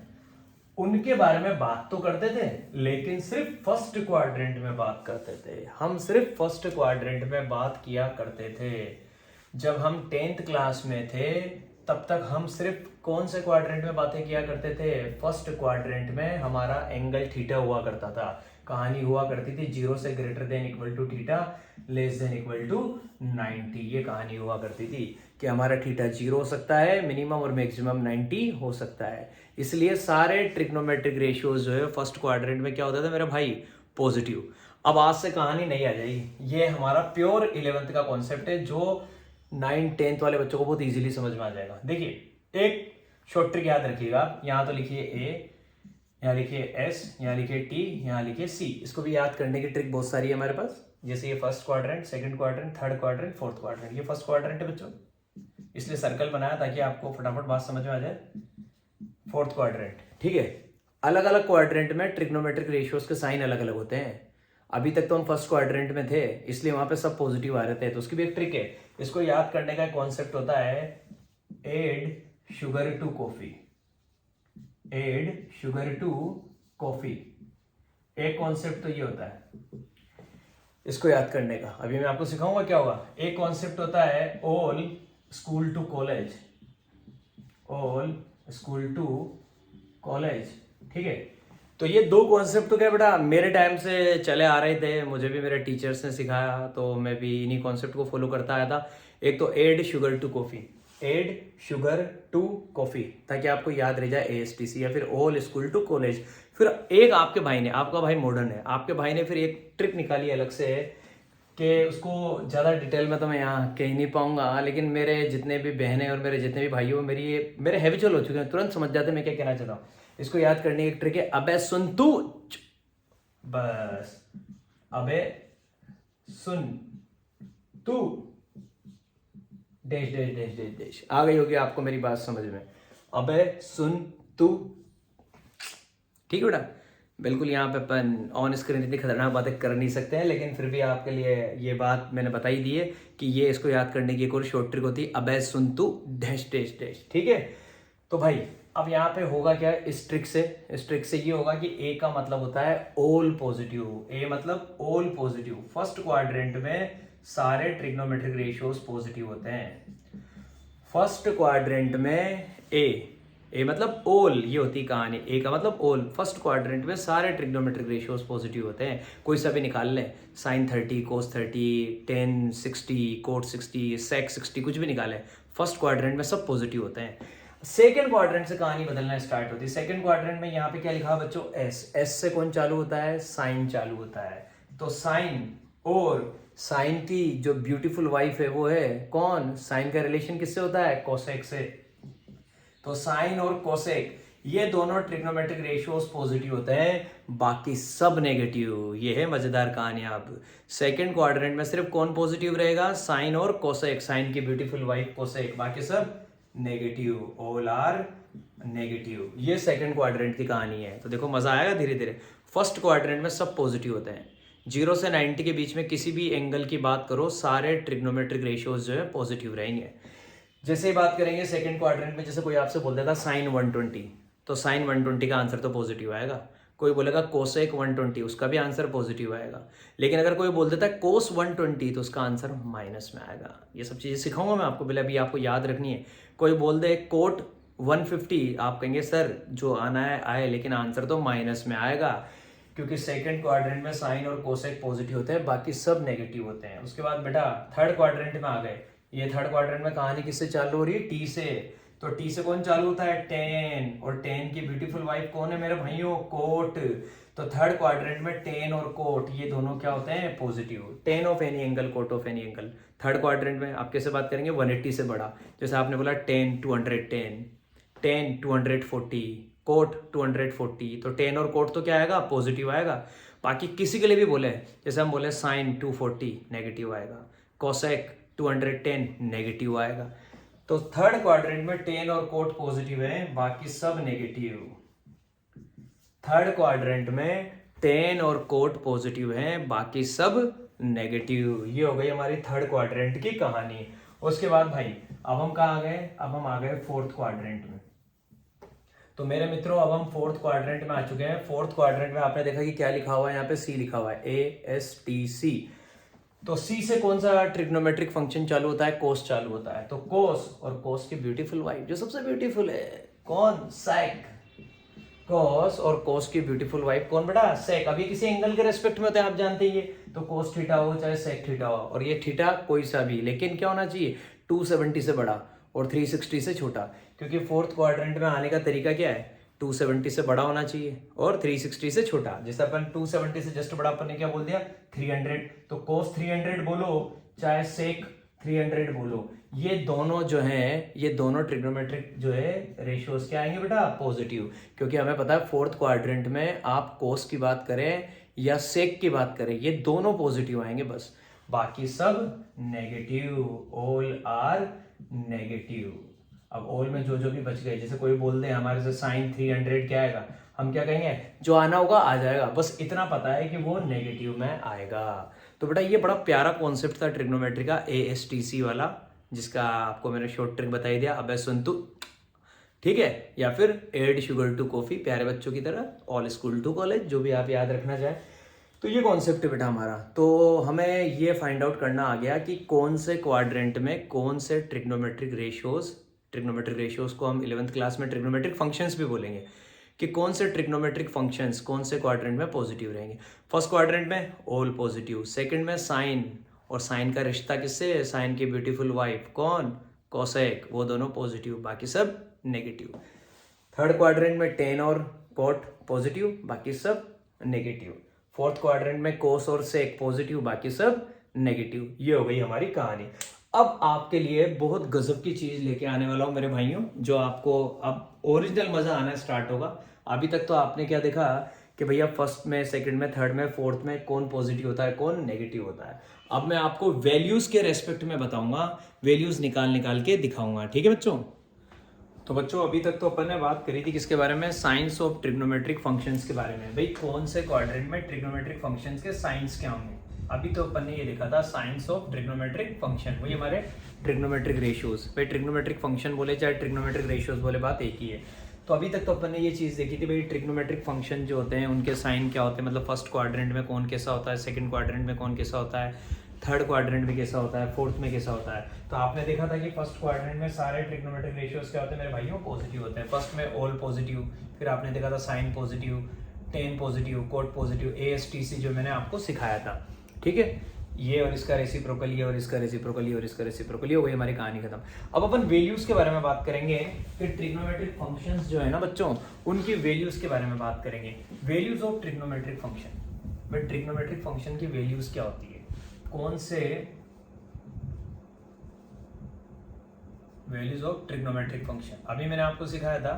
उनके बारे में बात तो करते थे, लेकिन सिर्फ फर्स्ट क्वाड्रेंट में बात करते थे। हम सिर्फ फर्स्ट क्वाड्रेंट में बात किया करते थे। जब हम 10th क्लास में थे तब तक हम सिर्फ कौन से क्वाड्रेंट में बातें किया करते थे, फर्स्ट क्वाड्रेंट में हमारा एंगल थीटा हुआ करता था। कहानी हुआ करती थी 0 से greater than equal to theta less than equal to 90। ये कहानी हुआ करती थी कि हमारा थीटा 0 हो सकता है मिनिमम और मैक्सिमम 90 हो सकता है। इसलिए सारे ट्रिग्नोमेट्रिक रेशियोज जो है फर्स्ट क्वाड्रेंट में क्या होता था मेरा भाई, पॉजिटिव। अब आज से कहानी नहीं आ जाएगी, ये हमारा प्योर 11th का कॉन्सेप्ट है जो 9 10th वाले बच्चों को बहुत इजीली समझ में आ जाएगा। देखिए एक शॉर्ट ट्रिक याद रखिएगा, यहाँ तो लिखिए ए, यहाँ लिखिए एस, यहाँ लिखिए टी, यहाँ लिखिए सी। इसको भी याद करने की ट्रिक बहुत सारी है हमारे पास, जैसे ये first quadrant, second quadrant, third quadrant, fourth quadrant. ये फर्स्ट क्वाड्रेंट है बच्चों, इसलिए सर्कल बनाया ताकि आपको फटाफट बात समझ में आ जाए। फोर्थ क्वाड्रेंट, ठीक है। अलग अलग क्वाड्रेंट में ट्रिग्नोमेट्रिक रेशियोज के साइन अलग अलग होते हैं। अभी तक तो हम फर्स्ट क्वाड्रेंट में थे इसलिए वहां पे सब पॉजिटिव आ रहे थे, तो उसकी भी एक ट्रिक है। इसको याद करने का कॉन्सेप्ट होता है add sugar to coffee, add sugar to coffee. एक कॉन्सेप्ट तो ये होता है इसको याद करने का, अभी मैं आपको सिखाऊंगा क्या होगा। एक कॉन्सेप्ट होता है all school to college, all school to college, ठीक है। तो ये दो कॉन्सेप्ट तो क्या बेटा मेरे टाइम से चले आ रहे थे, मुझे भी मेरे टीचर्स ने सिखाया, तो मैं भी इन्हीं कॉन्सेप्ट को फॉलो करता आया था। एक तो add sugar to coffee, add sugar to coffee, ताकि आपको याद रह जाए ASTC, या फिर ऑल स्कूल टू कॉलेज। फिर एक आपके भाई ने, आपका भाई मॉडर्न है, आपके भाई ने फिर एक ट्रिक निकाली अलग से कि उसको ज़्यादा डिटेल में तो मैं यहाँ कह नहीं पाऊंगा, लेकिन मेरे जितने भी बहनें और मेरे जितने भी भाई हो मेरे हैबिचुअल हो चुके हैं, तुरंत समझ जाते हैं मैं क्या कहना चाहता हूँ। इसको याद करने की ट्रिक है अबे सुन तू, बस अबे सुन तू, dash dash dash dash dash. आ गई होगी आपको मेरी बात समझ में। अबे सुन तू। ठीक है बेटा, बिल्कुल यहाँ पे अपन ऑन स्क्रीन इतनी खतरनाक बातें कर नहीं सकते हैं, लेकिन फिर भी आपके लिए ये बात मैंने बताई दी है कि ये इसको याद करने की एक और शॉर्ट ट्रिक होती है, अबे सुन तू डैश डैश डैश। ठीक है, तो भाई अब यहाँ पे होगा क्या इस ट्रिक से ये होगा कि ए का मतलब होता है ऑल पॉजिटिव। ए मतलब ऑल पॉजिटिव। फर्स्ट क्वाड्रेंट में सारे ट्रिग्नोमेट्रिक रेशियोज पॉजिटिव होते हैं। फर्स्ट क्वाड्रेंट में ए मतलब ऑल, ये होती है कहानी। ए का मतलब ऑल। फर्स्ट क्वाड्रेंट में सारे ट्रिग्नोमेट्रिक रेशियोज पॉजिटिव होते हैं। कोई सा भी निकाल लें, साइन 30, कोस 30, टेन 60, कोट 60, सेक 60, कुछ भी निकालें, फर्स्ट क्वाड्रेंट में सब पॉजिटिव होते हैं। सेकेंड क्वाड्रेंट से कहानी बदलना स्टार्ट होती है। सेकेंड क्वाड्रेंट में यहाँ पे क्या लिखा बच्चों, एस से कौन चालू होता है, साइन चालू होता है। तो साइन और साइन की जो ब्यूटीफुल वाइफ है वो है कौन, साइन का रिलेशन किससे होता है, कोसेक से। तो साइन और कोसेक ये दोनों ट्रिग्नोमेट्रिक रेशियोज पॉजिटिव होते हैं, बाकी सब नेगेटिव। ये है मजेदार कहानी। अब सेकंड क्वाड्रेंट में सिर्फ कौन पॉजिटिव रहेगा, साइन और कोसेक, साइन की ब्यूटीफुल वाइफ कोसेक, बाकी सब नेगेटिव, ऑल आर नेगेटिव। ये सेकंड क्वाड्रेंट की कहानी है। तो देखो मजा आएगा धीरे धीरे। फर्स्ट क्वाड्रेंट में सब पॉजिटिव होते हैं। 0 से 90 के बीच में किसी भी एंगल की बात करो, सारे ट्रिग्नोमेट्रिक रेशियोज जो है पॉजिटिव रहेंगे। जैसे ही बात करेंगे सेकंड क्वाड्रेंट में, जैसे कोई आपसे बोल देगा साइन 120, तो साइन 120 का आंसर तो पॉजिटिव आएगा। कोई बोलेगा कोसेक 120, उसका भी आंसर पॉजिटिव आएगा। लेकिन अगर कोई बोल देता है कोस 120, तो उसका आंसर माइनस में आएगा। ये सब चीज़ें सिखाऊंगा मैं आपको, पहले अभी आपको याद रखनी है। कोई बोल दे कोट 150, आप कहेंगे सर जो आना है आए, लेकिन आंसर तो माइनस में आएगा, क्योंकि सेकंड क्वाड्रेंट में साइन और कोसेक पॉजिटिव होते हैं, बाकी सब नेगेटिव होते हैं। उसके बाद बेटा थर्ड क्वाड्रेंट में आ गए। ये थर्ड क्वाड्रेंट में कहानी किससे चालू हो रही है, टी से। तो टी से कौन चालू होता है, टेन, और टेन की ब्यूटीफुल वाइफ कौन है मेरे भाइयों, कोट। तो थर्ड क्वाड्रेंट में टेन और कोट ये दोनों क्या होते हैं, positive. Tan of any angle, cot of any angle. Third quadrant में आप कैसे बात करेंगे, 180 से बड़ा। जैसे आपने बोला 10 210, 10 240, कोट 240, तो 10 और कोट तो क्या आएगा, पॉजिटिव आएगा। बाकी किसी के लिए भी बोले, जैसे हम बोले साइन 240 नेगेटिव आएगा, कोसेक 210 नेगेटिव आएगा। तो थर्ड क्वाड्रेंट में 10 और कोट पॉजिटिव है, बाकी सब नेगेटिव। थर्ड क्वाड्रेंट में 10 और कोट पॉजिटिव है, बाकी सब नेगेटिव। ये हो गई हमारी थर्ड क्वाड्रेंट की कहानी। उसके बाद भाई अब हम कहाँ आ गए, अब हम आ गए फोर्थ क्वाड्रेंट में। तो मेरे मित्रों अब हम फोर्थ क्वाड्रेंट में आ चुके हैं। फोर्थ क्वाड्रेंट में आपने देखा कि क्या लिखा हुआ है, यहाँ पे सी लिखा हुआ है, ASTC। तो सी से कौन सा ट्रिग्नोमेट्रिक फंक्शन चालू होता है, कोस चालू होता है। तो कोस और कोस की ब्यूटीफुल वाइफ जो सबसे ब्यूटीफुल है कौन, सेक। कोस और कोस की ब्यूटीफुल वाइफ कौन बेटा, सेक। अभी किसी एंगल के रेस्पेक्ट में होते हैं, आप जानते ही। तो कोस थीटा हो चाहे सेक थीटा हो, और ये थीटा कोई सा भी, लेकिन क्या होना चाहिए, 270 से बड़ा और 360 से छोटा। क्योंकि फोर्थ क्वाड्रेंट में आने का तरीका क्या है, 270 से बड़ा होना चाहिए और 360 से छोटा। जैसे अपन 270 से जस्ट बड़ा, अपन ने क्या बोल दिया, 300। तो कोस 300 बोलो चाहे सेक 300 बोलो, ये दोनों जो हैं, ये दोनों ट्रिग्नोमेट्रिक जो है रेशियोज क्या आएंगे बेटा, पॉजिटिव। क्योंकि हमें पता है फोर्थ क्वाड्रेंट में आप कोस की बात करें या सेक की बात करें, ये दोनों पॉजिटिव आएंगे बस, बाकी सब नेगेटिव। All are negative. अब ऑल में जो जो भी बच गए, जैसे कोई बोल दे हमारे से साइन 300 क्या आएगा, हम क्या कहेंगे, जो आना होगा आ जाएगा, बस इतना पता है कि वो नेगेटिव में आएगा। तो बेटा ये बड़ा प्यारा कॉन्सेप्ट था ट्रिग्नोमेट्री का, ASTC वाला, जिसका आपको मैंने शॉर्ट ट्रिक बताई दिया, अबे सुन तू। ठीक है, या फिर एड शुगर टू कॉफी, प्यारे बच्चों की तरह, ऑल स्कूल टू कॉलेज, जो भी आप याद रखना चाहें। तो ये कॉन्सेप्ट है बेटा हमारा। तो हमें ये फाइंड आउट करना आ गया कि कौन से क्वाड्रेंट में कौन से ट्रिग्नोमेट्रिक रेशियोज को हम 11th क्लास में ट्रिग्नोमेट्रिक फंक्शंस भी बोलेंगे, कि कौन से ट्रिग्नोमेट्रिक फंक्शंस कौन से क्वाड्रेंट में पॉजिटिव रहेंगे। फर्स्ट क्वाड्रेंट में ऑल पॉजिटिव, सेकंड में साइन, और साइन का रिश्ता किससे, साइन की ब्यूटीफुल वाइफ कौन, कोसेक, वो दोनों पॉजिटिव, बाकी सब नेगेटिव। थर्ड क्वाड्रेंट में 10 और कोट पॉजिटिव, बाकी सब नेगेटिव। फोर्थ क्वाड्रेंट में कोस और सेक पॉजिटिव, बाकी सब नेगेटिव। ये हो गई हमारी कहानी। अब आपके लिए बहुत गजब की चीज लेके आने वाला हूं मेरे भाइयों, जो आपको अब ओरिजिनल मजा आना स्टार्ट होगा। अभी तक तो आपने क्या देखा कि भैया फर्स्ट में, सेकंड में, थर्ड में, फोर्थ में कौन पॉजिटिव होता है कौन नेगेटिव होता है। अब मैं आपको वैल्यूज के रेस्पेक्ट में बताऊंगा, वैल्यूज निकाल निकाल के दिखाऊंगा। ठीक है बच्चों, तो बच्चों अभी तक तो अपन ने बात करी थी किसके बारे में, साइंस ऑफ ट्रिग्नोमेट्रिक फंक्शंस के बारे में। भाई कौन से क्वाड्रेंट में ट्रिग्नोमेट्रिक फंक्शंस के साइंस क्या होंगे। अभी तो अपन ने ये देखा था साइंस ऑफ ट्रिग्नोमेट्रिक फंक्शन, वही हमारे ट्रिग्नोमेट्रिक रेशियोज। भाई ट्रिग्नोमेट्रिक फंक्शन बोले चाहे ट्रिग्नोमेट्रिक रेशियोज बोले, बात एक ही है। तो अभी तक तो अपन ने ये चीज़ देखी थी भाई ट्रिग्नोमेट्रिक फंक्शन जो होते हैं उनके साइन क्या होते हैं, मतलब फर्स्ट क्वाड्रेंट में कौन कैसा होता है, सेकंड क्वाड्रेंट में कौन कैसा होता है, थर्ड क्वाड्रेंट में कैसा होता है, फोर्थ में कैसा होता है। तो आपने देखा था कि फर्स्ट क्वाड्रेंट में सारे ट्रिग्नोमेट्रिक रेशियोज क्या होते हैं मेरे भाइयों, पॉजिटिव होते हैं। फर्स्ट में ऑल पॉजिटिव, फिर आपने देखा था sine positive, tan positive, cot positive, ASTC जो मैंने आपको सिखाया था, ठीक है। ये और इसका रेसिप्रोकल, ये और इसका रेसिप्रोकल, ये और इसका रेसिप्रोकल, ये हो गई हमारी कहानी खत्म। अब अपन वैल्यूज के बारे में बात करेंगे कि ट्रिग्नोमेट्रिक फंक्शंस जो है ना बच्चों, उनकी वैल्यूज के बारे में बात करेंगे। वैल्यूज ऑफ ट्रिग्नोमेट्रिक फंक्शन, भाई ट्रिग्नोमेट्रिक फंक्शन की वैल्यूज क्या होती है, कौन से वैल्यूज ऑफ ट्रिग्नोमेट्रिक फंक्शन। अभी मैंने आपको सिखाया था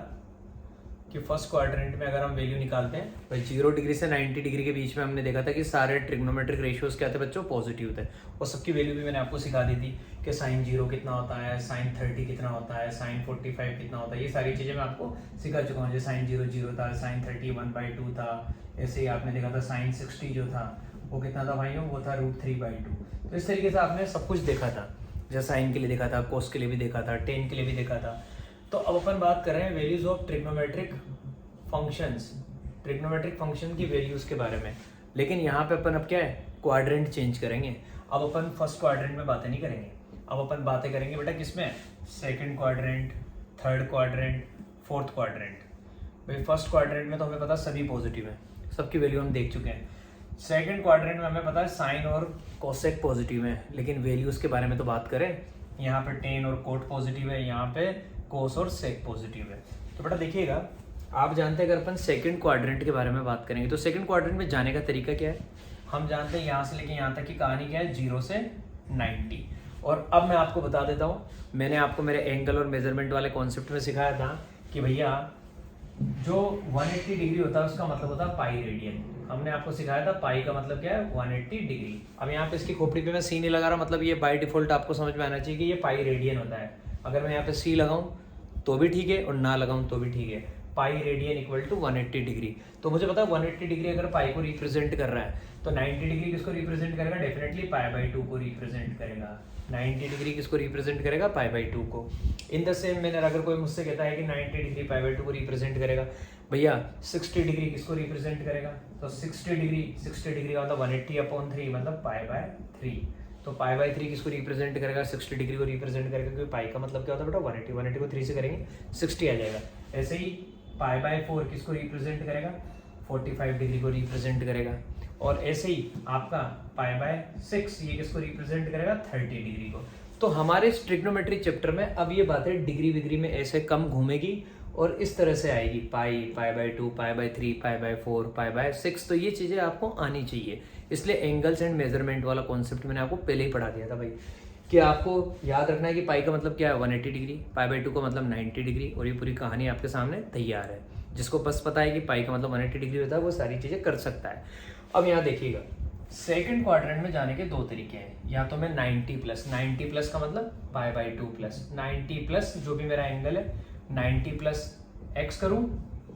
कि फर्स्ट क्वाड्रेंट में अगर हम वैल्यू निकालते हैं, भाई 0 डिग्री से 90 डिग्री के बीच में हमने देखा था कि सारे ट्रिग्नोमेट्रिक रेशियोज क्या थे बच्चों, पॉजिटिव थे। और सबकी वैल्यू भी मैंने आपको सिखा दी थी कि साइन 0 कितना होता है, साइन 30 कितना होता है, साइन 45 कितना होता है। ये सारी चीजें मैं आपको सिखा चुका हूँ। जैसे साइन 0 0 था, साइन 30 1/2 था। ऐसे ही आपने देखा था साइन 60 जो था वो कितना था भाइयों, वो था √3/2। तो इस तरीके से आपने सब कुछ देखा था, जैसे साइन के लिए देखा था, कोस के लिए भी देखा था, टेन के लिए भी देखा था। तो अब अपन बात कर रहे हैं values of trigonometric functions, trigonometric function की वैल्यूज के बारे में। लेकिन यहाँ पे अपन अब क्या है, क्वाड्रेंट चेंज करेंगे। अब अपन फर्स्ट क्वाड्रेंट में बातें नहीं करेंगे, अब अपन बातें करेंगे बेटा किसमें, second quadrant, third quadrant, fourth quadrant. भाई फर्स्ट क्वाड्रेंट में तो हमें पता सभी पॉजिटिव है, सबकी वैल्यू हम देख चुके हैं। सेकंड क्वाड्रेंट में हमें पता है साइन और कोसेक पॉजिटिव है, लेकिन वैल्यूज के बारे में तो बात करें, यहाँ पे टेन और कोट पॉजिटिव है, यहाँ पे कोस और सेक पॉजिटिव है। तो बेटा देखिएगा, आप जानते हैं अगर अपन सेकंड क्वाड्रेंट के बारे में बात करेंगे तो सेकंड क्वाड्रेंट में जाने का तरीका क्या है, हम जानते हैं यहाँ से लेके यहाँ तक की कहानी क्या है, 0 से 90। और अब मैं आपको बता देता हूँ, मैंने आपको मेरे एंगल और मेजरमेंट वाले कॉन्सेप्ट में सिखाया था कि भैया जो 180 डिग्री होता है उसका मतलब होता है पाई रेडियन। हमने आपको सिखाया था पाई का मतलब क्या है, 180 डिग्री। अब यहाँ पे इसकी खोपड़ी पे मैं सी नहीं लगा रहा, मतलब ये बाय डिफॉल्ट आपको समझ में आना चाहिए कि ये पाई रेडियन होता है। अगर मैं यहाँ पे सी लगाऊं तो भी ठीक है और ना लगाऊं तो भी ठीक है। Pi radian equal to 180 degree. तो मुझे पता है 180 डिग्री अगर पाई को रिप्रेजेंट कर रहा है तो 90 डिग्री किसको रिप्रेजेंट करेगा, डेफिनेटली π/2 को रिप्रेजेंट करेगा। 90 डिग्री किसको रिप्रेजेंट करेगा, π/2 को। इन द सेम मैनर अगर कोई मुझसे कहता है कि 90 डिग्री π/2 को रिप्रेजेंट करेगा, भैया 60 डिग्री किसको रिप्रेजेंट करेगा, तो 60 डिग्री का मतलब 180/3 मतलब π/3। तो π/3 किसको रिप्रेजेंट करेगा, 60 डिग्री को रिप्रेजेंट करेगा, क्योंकि पाई का मतलब क्या होता है बेटा 180 को 3 से करेंगे 60 आ जाएगा। ऐसे ही π/4 किसको रिप्रेजेंट करेगा, 45 डिग्री को रिप्रेजेंट करेगा। और ऐसे ही आपका π/6 ये किसको रिप्रेजेंट करेगा, 30 डिग्री को। तो हमारे ट्रिग्नोमेट्री चैप्टर में अब ये बातें डिग्री विग्री में ऐसे कम घूमेगी और इस तरह से आएगी, पाई, π/2, π/3, π/4, π/6। तो ये चीज़ें आपको आनी चाहिए। इसलिए एंगल्स एंड मेजरमेंट वाला कॉन्सेप्ट मैंने आपको पहले ही पढ़ा दिया था भाई, कि आपको याद रखना है कि पाई का मतलब क्या है, 180 डिग्री, π/2 का मतलब 90 डिग्री। और ये पूरी कहानी आपके सामने तैयार है। जिसको बस पता है कि पाई का मतलब 180 डिग्री होता है वो सारी चीज़ें कर सकता है। अब यहाँ देखिएगा, सेकंड क्वाड्रेंट में जाने के दो तरीके हैं। या तो मैं 90 प्लस का मतलब π/2 प्लस 90 प्लस जो भी मेरा एंगल है 90 प्लस x करूं,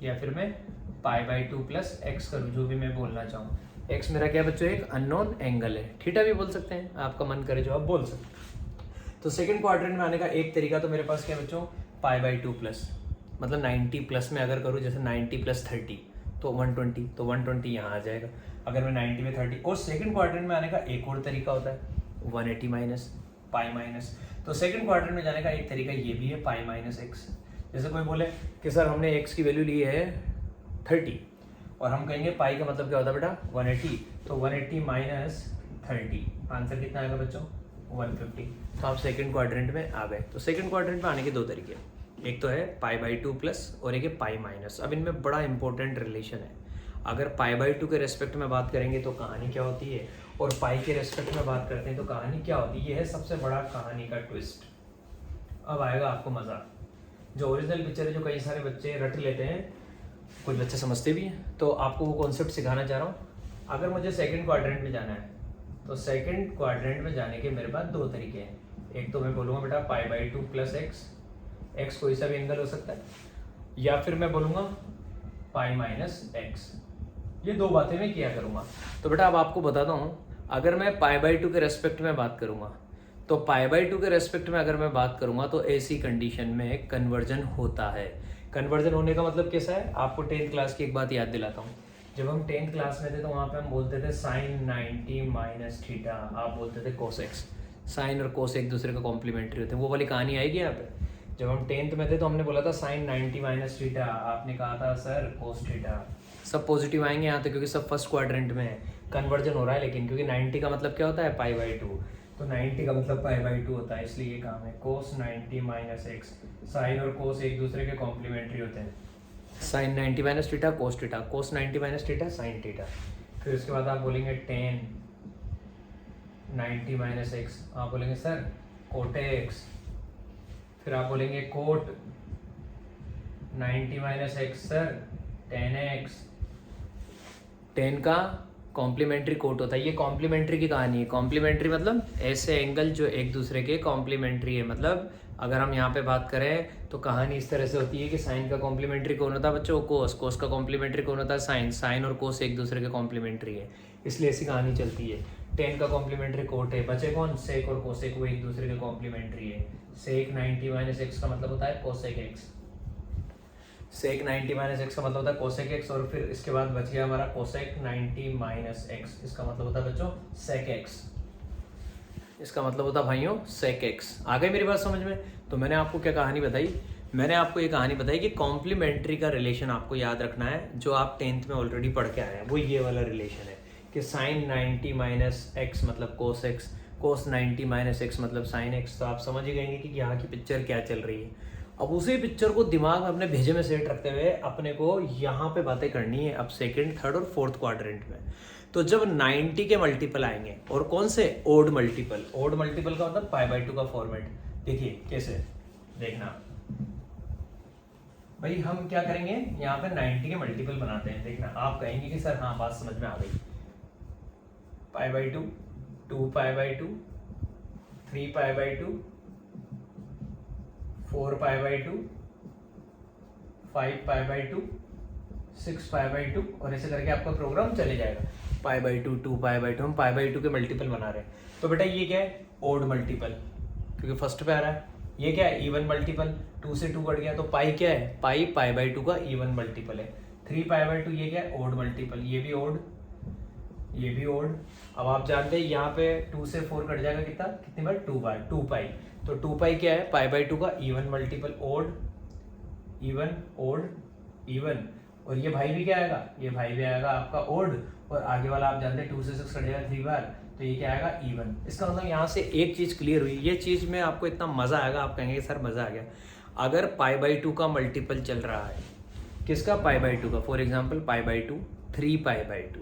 या फिर मैं π/2 प्लस x करूं, जो भी मैं बोलना चाहूँ। x मेरा क्या बच्चों, एक अननोन एंगल है, थीटा भी बोल सकते हैं, आपका मन करे जो आप बोल सकते हैं। तो सेकंड क्वाड्रेंट में आने का एक तरीका तो मेरे पास क्या बच्चों, π/2 प्लस मतलब 90 प्लस में अगर करूँ, जैसे 90 प्लस 30 तो 120, तो 120 यहाँ आ जाएगा अगर मैं 90 में 30। और सेकंड क्वाड्रेंट में आने का एक और तरीका होता है 180 माइनस पाई माइनस। तो सेकंड क्वाड्रेंट में जाने का एक तरीका ये भी है, पाई माइनस एक्स। जैसे कोई बोले कि सर हमने एक्स की वैल्यू ली है 30 और हम कहेंगे पाई का मतलब क्या होता है बेटा 180, तो 180 माइनस 30 आंसर कितना आएगा बच्चों, 150। तो आप सेकंड क्वाड्रेंट में आ गए। तो सेकंड क्वाड्रेंट में आने के दो तरीके, एक तो है π/2 प्लस और एक है पाई माइनस। अब इनमें बड़ा इंपॉर्टेंट रिलेशन है। अगर π/2 के रेस्पेक्ट में बात करेंगे तो कहानी क्या होती है, और पाई के रेस्पेक्ट में बात करते हैं तो कहानी क्या होती है। ये है सबसे बड़ा कहानी का ट्विस्ट। अब आएगा आपको मजा। जो ओरिजिनल पिक्चर है जो कई सारे बच्चे रट लेते हैं, कुछ बच्चे समझते भी हैं, तो आपको वो कॉन्सेप्ट सिखाना चाह रहा हूँ। अगर मुझे सेकंड क्वाड्रेंट में जाना है तो सेकंड क्वाड्रेंट में जाने के मेरे पास दो तरीके हैं। एक तो मैं बोलूँगा बेटा π/2 प्लस एक्स, एक्स कोई सा भी एंगल हो सकता है, या फिर मैं बोलूँगा पाई माइनस एक्स। ये दो बातें मैं किया करूँगा। तो बेटा अब आपको बताता हूँ, अगर मैं पाई बाई टू के रेस्पेक्ट में बात करूँगा, तो पाई बाई टू के रेस्पेक्ट में अगर मैं बात करूँगा तो ऐसी कंडीशन में कन्वर्जन होता है। कन्वर्जन होने का मतलब कैसा है, आपको 10th क्लास की एक बात याद दिलाता हूँ। जब हम 10th क्लास में थे तो वहाँ पे हम बोलते थे साइन 90 माइनस थीटा, आप बोलते थे कोस एक्स। साइन और कोस एक दूसरे का कॉम्प्लीमेंट्री होते हैं, वो वाली कहानी आएगी यहाँ पे। जब हम 10th में थे तो हमने बोला था साइन 90 माइनस थीटा, आपने कहा था सर कोस थीटा। सब पॉजिटिव आएंगे यहाँ तो, क्योंकि सब फर्स्ट क्वाड्रेंट में है। कन्वर्जन हो रहा है लेकिन, क्योंकि 90 का मतलब क्या होता है, पाई बाई टू, तो 90 का मतलब पाई बाई टू होता है, इसलिए ये काम है। कोस 90 माइनस एक्स, साइन और कोस एक दूसरे के कॉम्प्लीमेंट्री होते हैं। Sine 90 minus theta cos theta, cos 90 minus theta sine theta. फिर उसके बाद आप बोलेंगे टेन 90 माइनस एक्स, आप बोलेंगे सर कोटे एक्स। फिर आप बोलेंगे cot 90 minus x sir tan x. Tan का कॉम्प्लीमेंट्री कोट होता है, ये कॉम्प्लीमेंट्री की कहानी है। कॉम्प्लीमेंट्री मतलब ऐसे एंगल जो एक दूसरे के कॉम्प्लीमेंट्री है। मतलब अगर हम यहाँ पे बात करें तो कहानी इस तरह से होती है कि साइन का कॉम्प्लीमेंट्री कौन होता है बच्चों, कोस। कोस का कॉम्प्लीमेंट्री कौन होता है, साइन। साइन और कोस एक दूसरे के कॉम्प्लीमेंट्री है, इसलिए ऐसी कहानी चलती है। टेन का कॉम्प्लीमेंट्री कोट है, बचे कौन, सेक और कोसेक, वो एक दूसरे के कॉम्प्लीमेंट्री है। सेक 90 माइनस एक्स का मतलब होता है कोसेक एक्स। सेक 90 माइनस एक्स का मतलब होता है कोसेक एक्स, और फिर इसके बाद बच गया हमारा कोसेक 90 माइनस एक्स, इसका मतलब होता है बच्चों सेक एक्स। इसका मतलब होता है भाइयों सेक एक्स। आ गई मेरी बात समझ में? तो मैंने आपको क्या कहानी बताई, मैंने आपको ये कहानी बताई कि कॉम्प्लीमेंट्री का रिलेशन आपको याद रखना है, जो आप 10th में ऑलरेडी पढ़ के आए हैं। वो ये वाला रिलेशन है कि साइन 90 माइनस एक्स मतलब कोस एक्स, कोस 90 माइनस एक्स मतलब साइन एक्स। तो आप समझ ही गएंगे कि यहाँ की पिक्चर क्या चल रही है। अब उसी पिक्चर को दिमाग में अपने भेजे में सेट रखते हुए अपने को यहाँ पे बातें करनी है अब सेकंड, थर्ड और फोर्थ क्वाड्रेंट में। तो जब 90 के मल्टीपल आएंगे, और कौन से, ओड मल्टीपल। ओड मल्टीपल का मतलब पाई बाई टू का फॉर्मेट। देखिए कैसे, देखना भाई, हम क्या करेंगे यहाँ पे 90 के मल्टीपल बनाते हैं। देखना, आप कहेंगे कि सर हाँ बात समझ में आ गई। पाई by to, 2 pi by two, 3 pi by to, 4 pi by two, 5 pi by to, 6 pi by to, और ऐसे करके आपका प्रोग्राम चले जाएगा। पाई by to, 2 pi by to, हम पाई बाई टू के मल्टीपल बना रहे हैं। तो बेटा ये क्या है, ओड मल्टीपल, क्योंकि फर्स्ट पे आ रहा है। ये क्या है, इवन मल्टीपल, 2 से 2 बढ़ गया, तो पाई क्या है, पाई पाई बाई टू का इवन मल्टीपल है। 3 पाई बाई टू, ये क्या है, ओड मल्टीपल, ये भी ओड, ये भी ओड। अब आप जानते हैं यहाँ पे 2 से 4 कट जाएगा, कितना, कितनी बार, 2 बार, 2 पाई। तो 2 पाई क्या है, पाई बाई टू का even multiple, odd, even, odd, even. और ये भाई भी क्या आएगा, ये भाई भी आएगा आपका ओड, और आगे वाला आप जानते हैं 2 से 6 कट जाएगा 3 बार, तो ये क्या आएगा, इवन। इसका मतलब यहाँ से एक चीज क्लियर हुई। ये चीज में आपको इतना मजा आएगा, आप कहेंगे सर मजा आ गया। अगर पाई बाई टू का मल्टीपल चल रहा है, किसका, पाई बाई टू का, for example pi by two, 3 pi by two,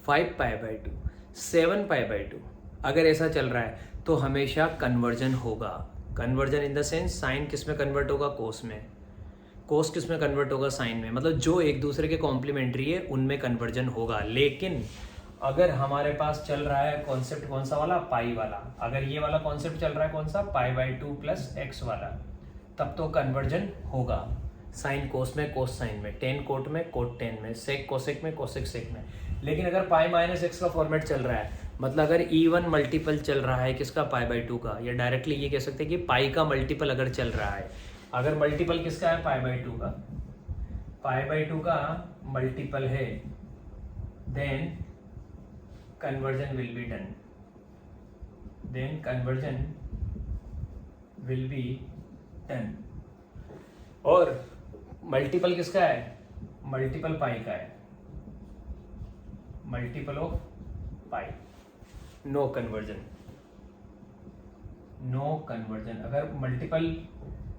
5 pi by two, 7 pi by two, अगर ऐसा चल रहा है तो हमेशा कन्वर्जन होगा। Conversion in the sense, sine किस में कन्वर्ट होगा, कोस में, कोस किस में कन्वर्ट होगा, साइन में। मतलब जो एक दूसरे के कॉम्प्लीमेंट्री है उनमें कन्वर्जन होगा। लेकिन अगर हमारे पास चल रहा है कॉन्सेप्ट कौन सा वाला, पाई वाला, अगर ये वाला कॉन्सेप्ट चल रहा है कौन सा, पाई बाई टू प्लस एक्स वाला, तब तो कन्वर्जन होगा। साइन कोस में, कोस साइन में, टेन कोट में, कोट टेन में, सेक कोसेक में, कोसेक सेक में। लेकिन अगर पाई माइनस एक्स का फॉर्मेट चल रहा है, मतलब अगर इवन मल्टीपल चल रहा है किसका, पाई बाई टू का, या डायरेक्टली ये कह सकते हैं कि पाई का मल्टीपल अगर चल रहा है, अगर मल्टीपल किसका है, पाई बाई टू का, पाई बाई टू का मल्टीपल है, then conversion will be done, then conversion will be done। और मल्टीपल किसका है, मल्टीपल पाई का है, multiple of pi, no conversion, no conversion. अगर मल्टीपल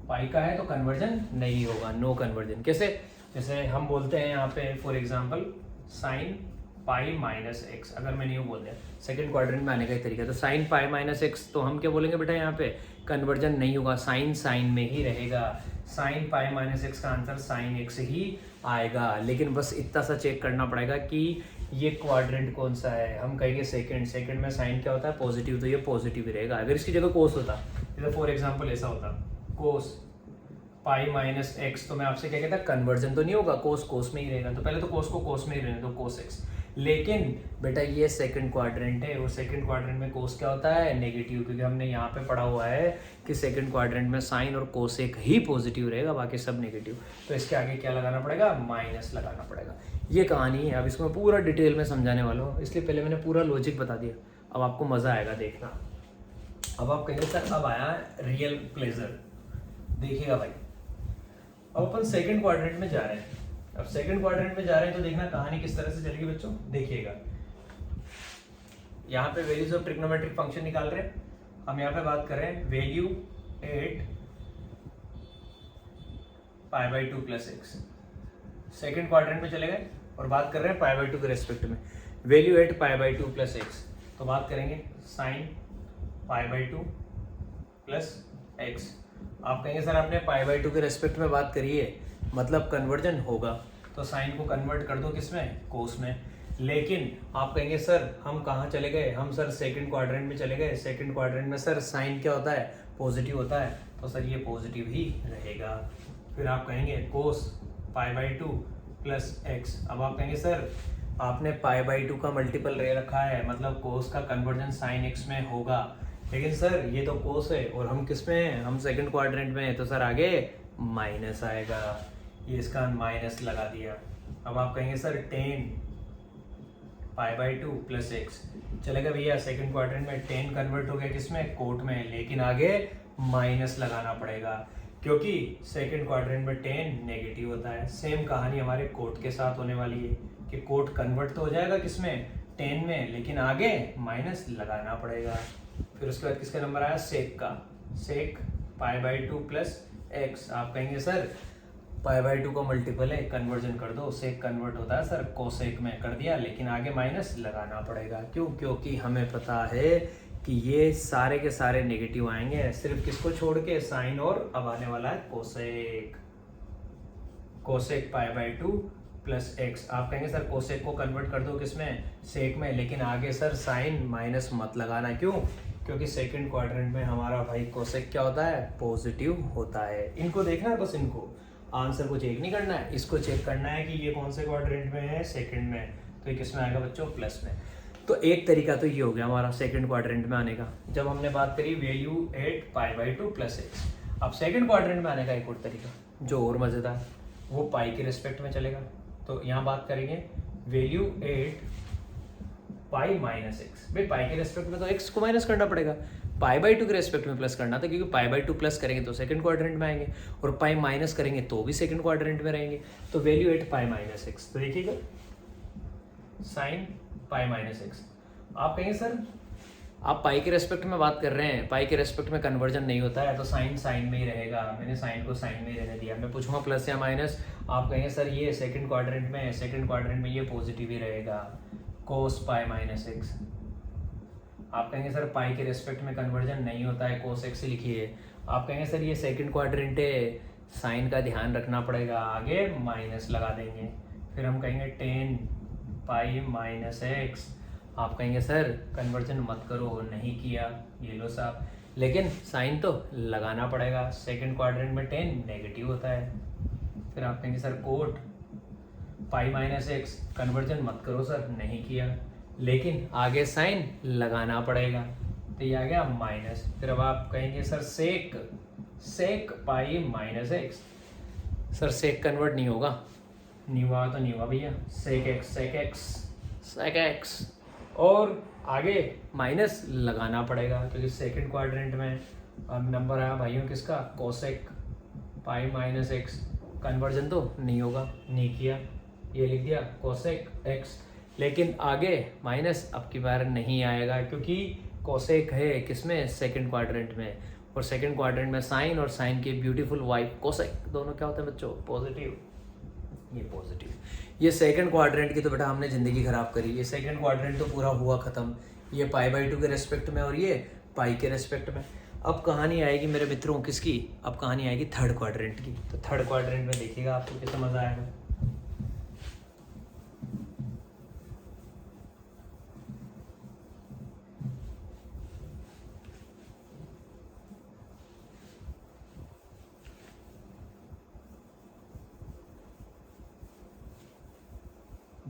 पाई का है तो कन्वर्जन नहीं होगा, नो कन्वर्जन। कैसे, जैसे हम बोलते हैं यहाँ पे for example sine pi minus x, अगर मैंने यूँ बोल दिया, सेकंड क्वाड्रेंट में आने का ही तरीका। तो साइन पाई माइनस एक्स, तो हम क्या बोलेंगे बेटा, यहाँ पे कन्वर्जन नहीं होगा, साइन साइन में ही रहेगा। साइन पाई माइनस एक्स का आंसर साइन एक्स ही आएगा। लेकिन बस इतना सा चेक करना पड़ेगा कि ये क्वाड्रेंट कौन सा है। हम कहेंगे सेकंड, सेकंड में साइन क्या होता है, पॉजिटिव, तो ये पॉजिटिव ही रहेगा। अगर इसकी जगह कोस होता, जैसे फॉर एग्जाम्पल ऐसा होता, कोस पाई माइनस एक्स, तो मैं आपसे क्या कहता, कन्वर्जन तो नहीं होगा, कोस कोस में ही रहेगा, तो पहले तो कोस को कोस में ही रहने दो, कोस एक्स। लेकिन बेटा ये सेकंड क्वाड्रेंट है, और सेकंड क्वाड्रेंट में कोस क्या होता है, नेगेटिव, क्योंकि हमने यहाँ पे पढ़ा हुआ है कि सेकंड क्वाड्रेंट में साइन और कोसेक ही पॉजिटिव रहेगा, बाकी सब नेगेटिव। तो इसके आगे क्या लगाना पड़ेगा, माइनस लगाना पड़ेगा। ये कहानी है, अब इसको मैं पूरा डिटेल में समझाने वाला हूँ, इसलिए पहले मैंने पूरा लॉजिक बता दिया। अब आपको मज़ा आएगा देखना। अब आप कहेंगे सर अब आया रियल प्लेजर, देखिएगा भाई। अब अपन सेकंड क्वाड्रेंट में जा रहे हैं। अब सेकंड क्वाड्रेंट में जा रहे हैं तो देखना कहानी किस तरह से चलेगी बच्चों, देखिएगा। यहाँ पे वैल्यूज ऑफ ट्रिग्नोमेट्रिक फंक्शन निकाल रहे हैं हम। यहाँ पे बात कर रहे हैं value 8 pi by 2 plus x. Second quadrant में चले गए और बात कर रहे हैं पाई बाई 2 के रेस्पेक्ट में, value 8 pi by 2 plus x. तो बात करेंगे sine pi by 2 plus x. आप कहेंगे सर आपने पाई बाई 2 के रेस्पेक्ट में बात करी है, मतलब कन्वर्जन होगा, तो साइन को कन्वर्ट कर दो किसमें, कोस में। लेकिन आप कहेंगे सर हम कहाँ चले गए, हम सर सेकंड क्वाड्रेंट में चले गए। सेकंड क्वाड्रेंट में सर साइन क्या होता है, पॉजिटिव होता है, तो सर ये पॉजिटिव ही रहेगा। फिर आप कहेंगे कोस पाई बाई 2 प्लस एक्स। अब आप कहेंगे सर आपने पाई बाई 2 का मल्टीपल ले रखा है, मतलब कोस का कन्वर्जन साइन एक्स में होगा, लेकिन सर ये तो कोस है और हम किस में हैं, हम सेकंड क्वाड्रेंट में हैं, तो सर आगे माइनस आएगा। ये इसका माइनस लगा दिया। अब आप कहेंगे sir 10 pi by 2 plus x चलेगा भैया। सेकंड क्वाड्रेंट में 10 कन्वर्ट हो गया किसमें, कोट में, लेकिन आगे माइनस लगाना पड़ेगा क्योंकि सेकंड क्वाड्रेंट में 10 नेगेटिव होता है। सेम कहानी हमारे कोट के साथ होने वाली है कि कोट कन्वर्ट तो हो जाएगा किसमें, 10 में, लेकिन आगे माइनस लगाना पड़ेगा। फिर उसके बाद किसका नंबर आया, सेक का। सेक पाई बाई 2 प्लस एक्स। आप कहेंगे सर पाई बाई 2 का मल्टीपल है, कन्वर्जन कर दो, सेक कन्वर्ट होता है सर कोसेक में, कर दिया, लेकिन आगे माइनस लगाना पड़ेगा। क्यों, क्योंकि हमें पता है कि ये सारे के सारे नेगेटिव आएंगे, सिर्फ किसको छोड़ के, साइन, और अब आने वाला है cosec. Cosec pi by 2 plus x. आप कहेंगे सर कोसेक को कन्वर्ट कर दो किसमें, सेक में, लेकिन आगे सर साइन माइनस मत लगाना। क्यों, क्योंकि सेकंड क्वाड्रेंट में हमारा भाई कोसेक क्या होता है, पॉजिटिव होता है। इनको देखना है बस, इनको आंसर को चेक नहीं करना है, इसको चेक करना है कि ये कौन से क्वाड्रेंट में है, सेकंड में, तो ये किस में आएगा बच्चों, प्लस में। तो एक तरीका तो ये हो गया हमारा सेकंड क्वाड्रेंट में आने का, जब हमने बात करी value 8 pi by 2 plus x. अब सेकंड क्वाड्रेंट में आने का एक और तरीका जो और मजेदार, वो पाई के रिस्पेक्ट में चलेगा। तो यहाँ बात करेंगे वैल्यू 8 पाई माइनस एक्स। भाई पाई के रेस्पेक्ट में तो एक्स को माइनस करना पड़ेगा, पाई बाई 2 के रेस्पेक्ट में प्लस करना था, क्योंकि पाई बाई 2 प्लस करेंगे तो सेकंड क्वाड्रेंट में आएंगे, और पाई माइनस करेंगे तो भी सेकंड क्वाड्रेंट में रहेंगे। तो वैल्यू 8 पाई माइनस एक्स, तो देखिएगा साइन पाई माइनस एक्स। आप कहेंगे सर आप पाई के रेस्पेक्ट में बात कर रहे हैं, पाई के रेस्पेक्ट में कन्वर्जन नहीं होता है, तो साइन साइन में ही रहेगा, मैंने साइन को साइन में ही रहने दिया। मैं पूछूंगा प्लस या माइनस, आप कहेंगे सर ये सेकंड क्वाड्रेंट में है, सेकंड क्वाड्रेंट में ये पॉजिटिव ही रहेगा, कोस पाई माइनस एक्स। आप कहेंगे सर पाई के रेस्पेक्ट में कन्वर्जन नहीं होता है, कोस एक्स लिखिए। आप कहेंगे सर ये सेकंड क्वाड्रेंट है, साइन का ध्यान रखना पड़ेगा, आगे माइनस लगा देंगे। फिर हम कहेंगे 10 पाई माइनस एक्स। आप कहेंगे सर कन्वर्जन मत करो, नहीं किया, ये लो साहब, लेकिन साइन तो लगाना पड़ेगा, सेकंड क्वाड्रेंट में 10 नेगेटिव होता है। फिर आप कहेंगे सर कोट पाई माइनस एक्स, कन्वर्जन मत करो सर, नहीं किया, लेकिन आगे साइन लगाना पड़ेगा, तो ये आ गया माइनस। फिर अब आप कहेंगे sir sec, sec pi minus x. Sir sec convert नहीं होगा, नहीं हुआ तो नहीं हुआ भैया, sec x, sec x, sec x, और आगे माइनस लगाना पड़ेगा, क्योंकि सेकंड क्वाड्रेंट में अब नंबर आया भाइयों किसका, कोसेक पाई माइनस एक्स। कन्वर्जन तो नहीं होगा, नहीं किया, ये लिख दिया कोसेक एक्स, लेकिन आगे माइनस अब की बार नहीं आएगा, क्योंकि कोसेक है किसमें, सेकंड क्वाड्रेंट में, और सेकंड क्वाड्रेंट में साइन और साइन की ब्यूटीफुल वाइफ कोसेक, दोनों क्या होते हैं बच्चों, पॉजिटिव, ये पॉजिटिव। ये सेकंड क्वाड्रेंट की तो बेटा हमने ज़िंदगी ख़राब करी, ये सेकंड क्वाड्रेंट तो पूरा हुआ ख़त्म, ये पाई बाई 2 के रेस्पेक्ट में और ये पाई के रेस्पेक्ट में। अब कहानी आएगी मेरे मित्रों किसकी, अब कहानी आएगी थर्ड क्वाड्रेंट की। तो थर्ड क्वाड्रेंट में देखिएगा आपको कैसे मज़ा आएगा।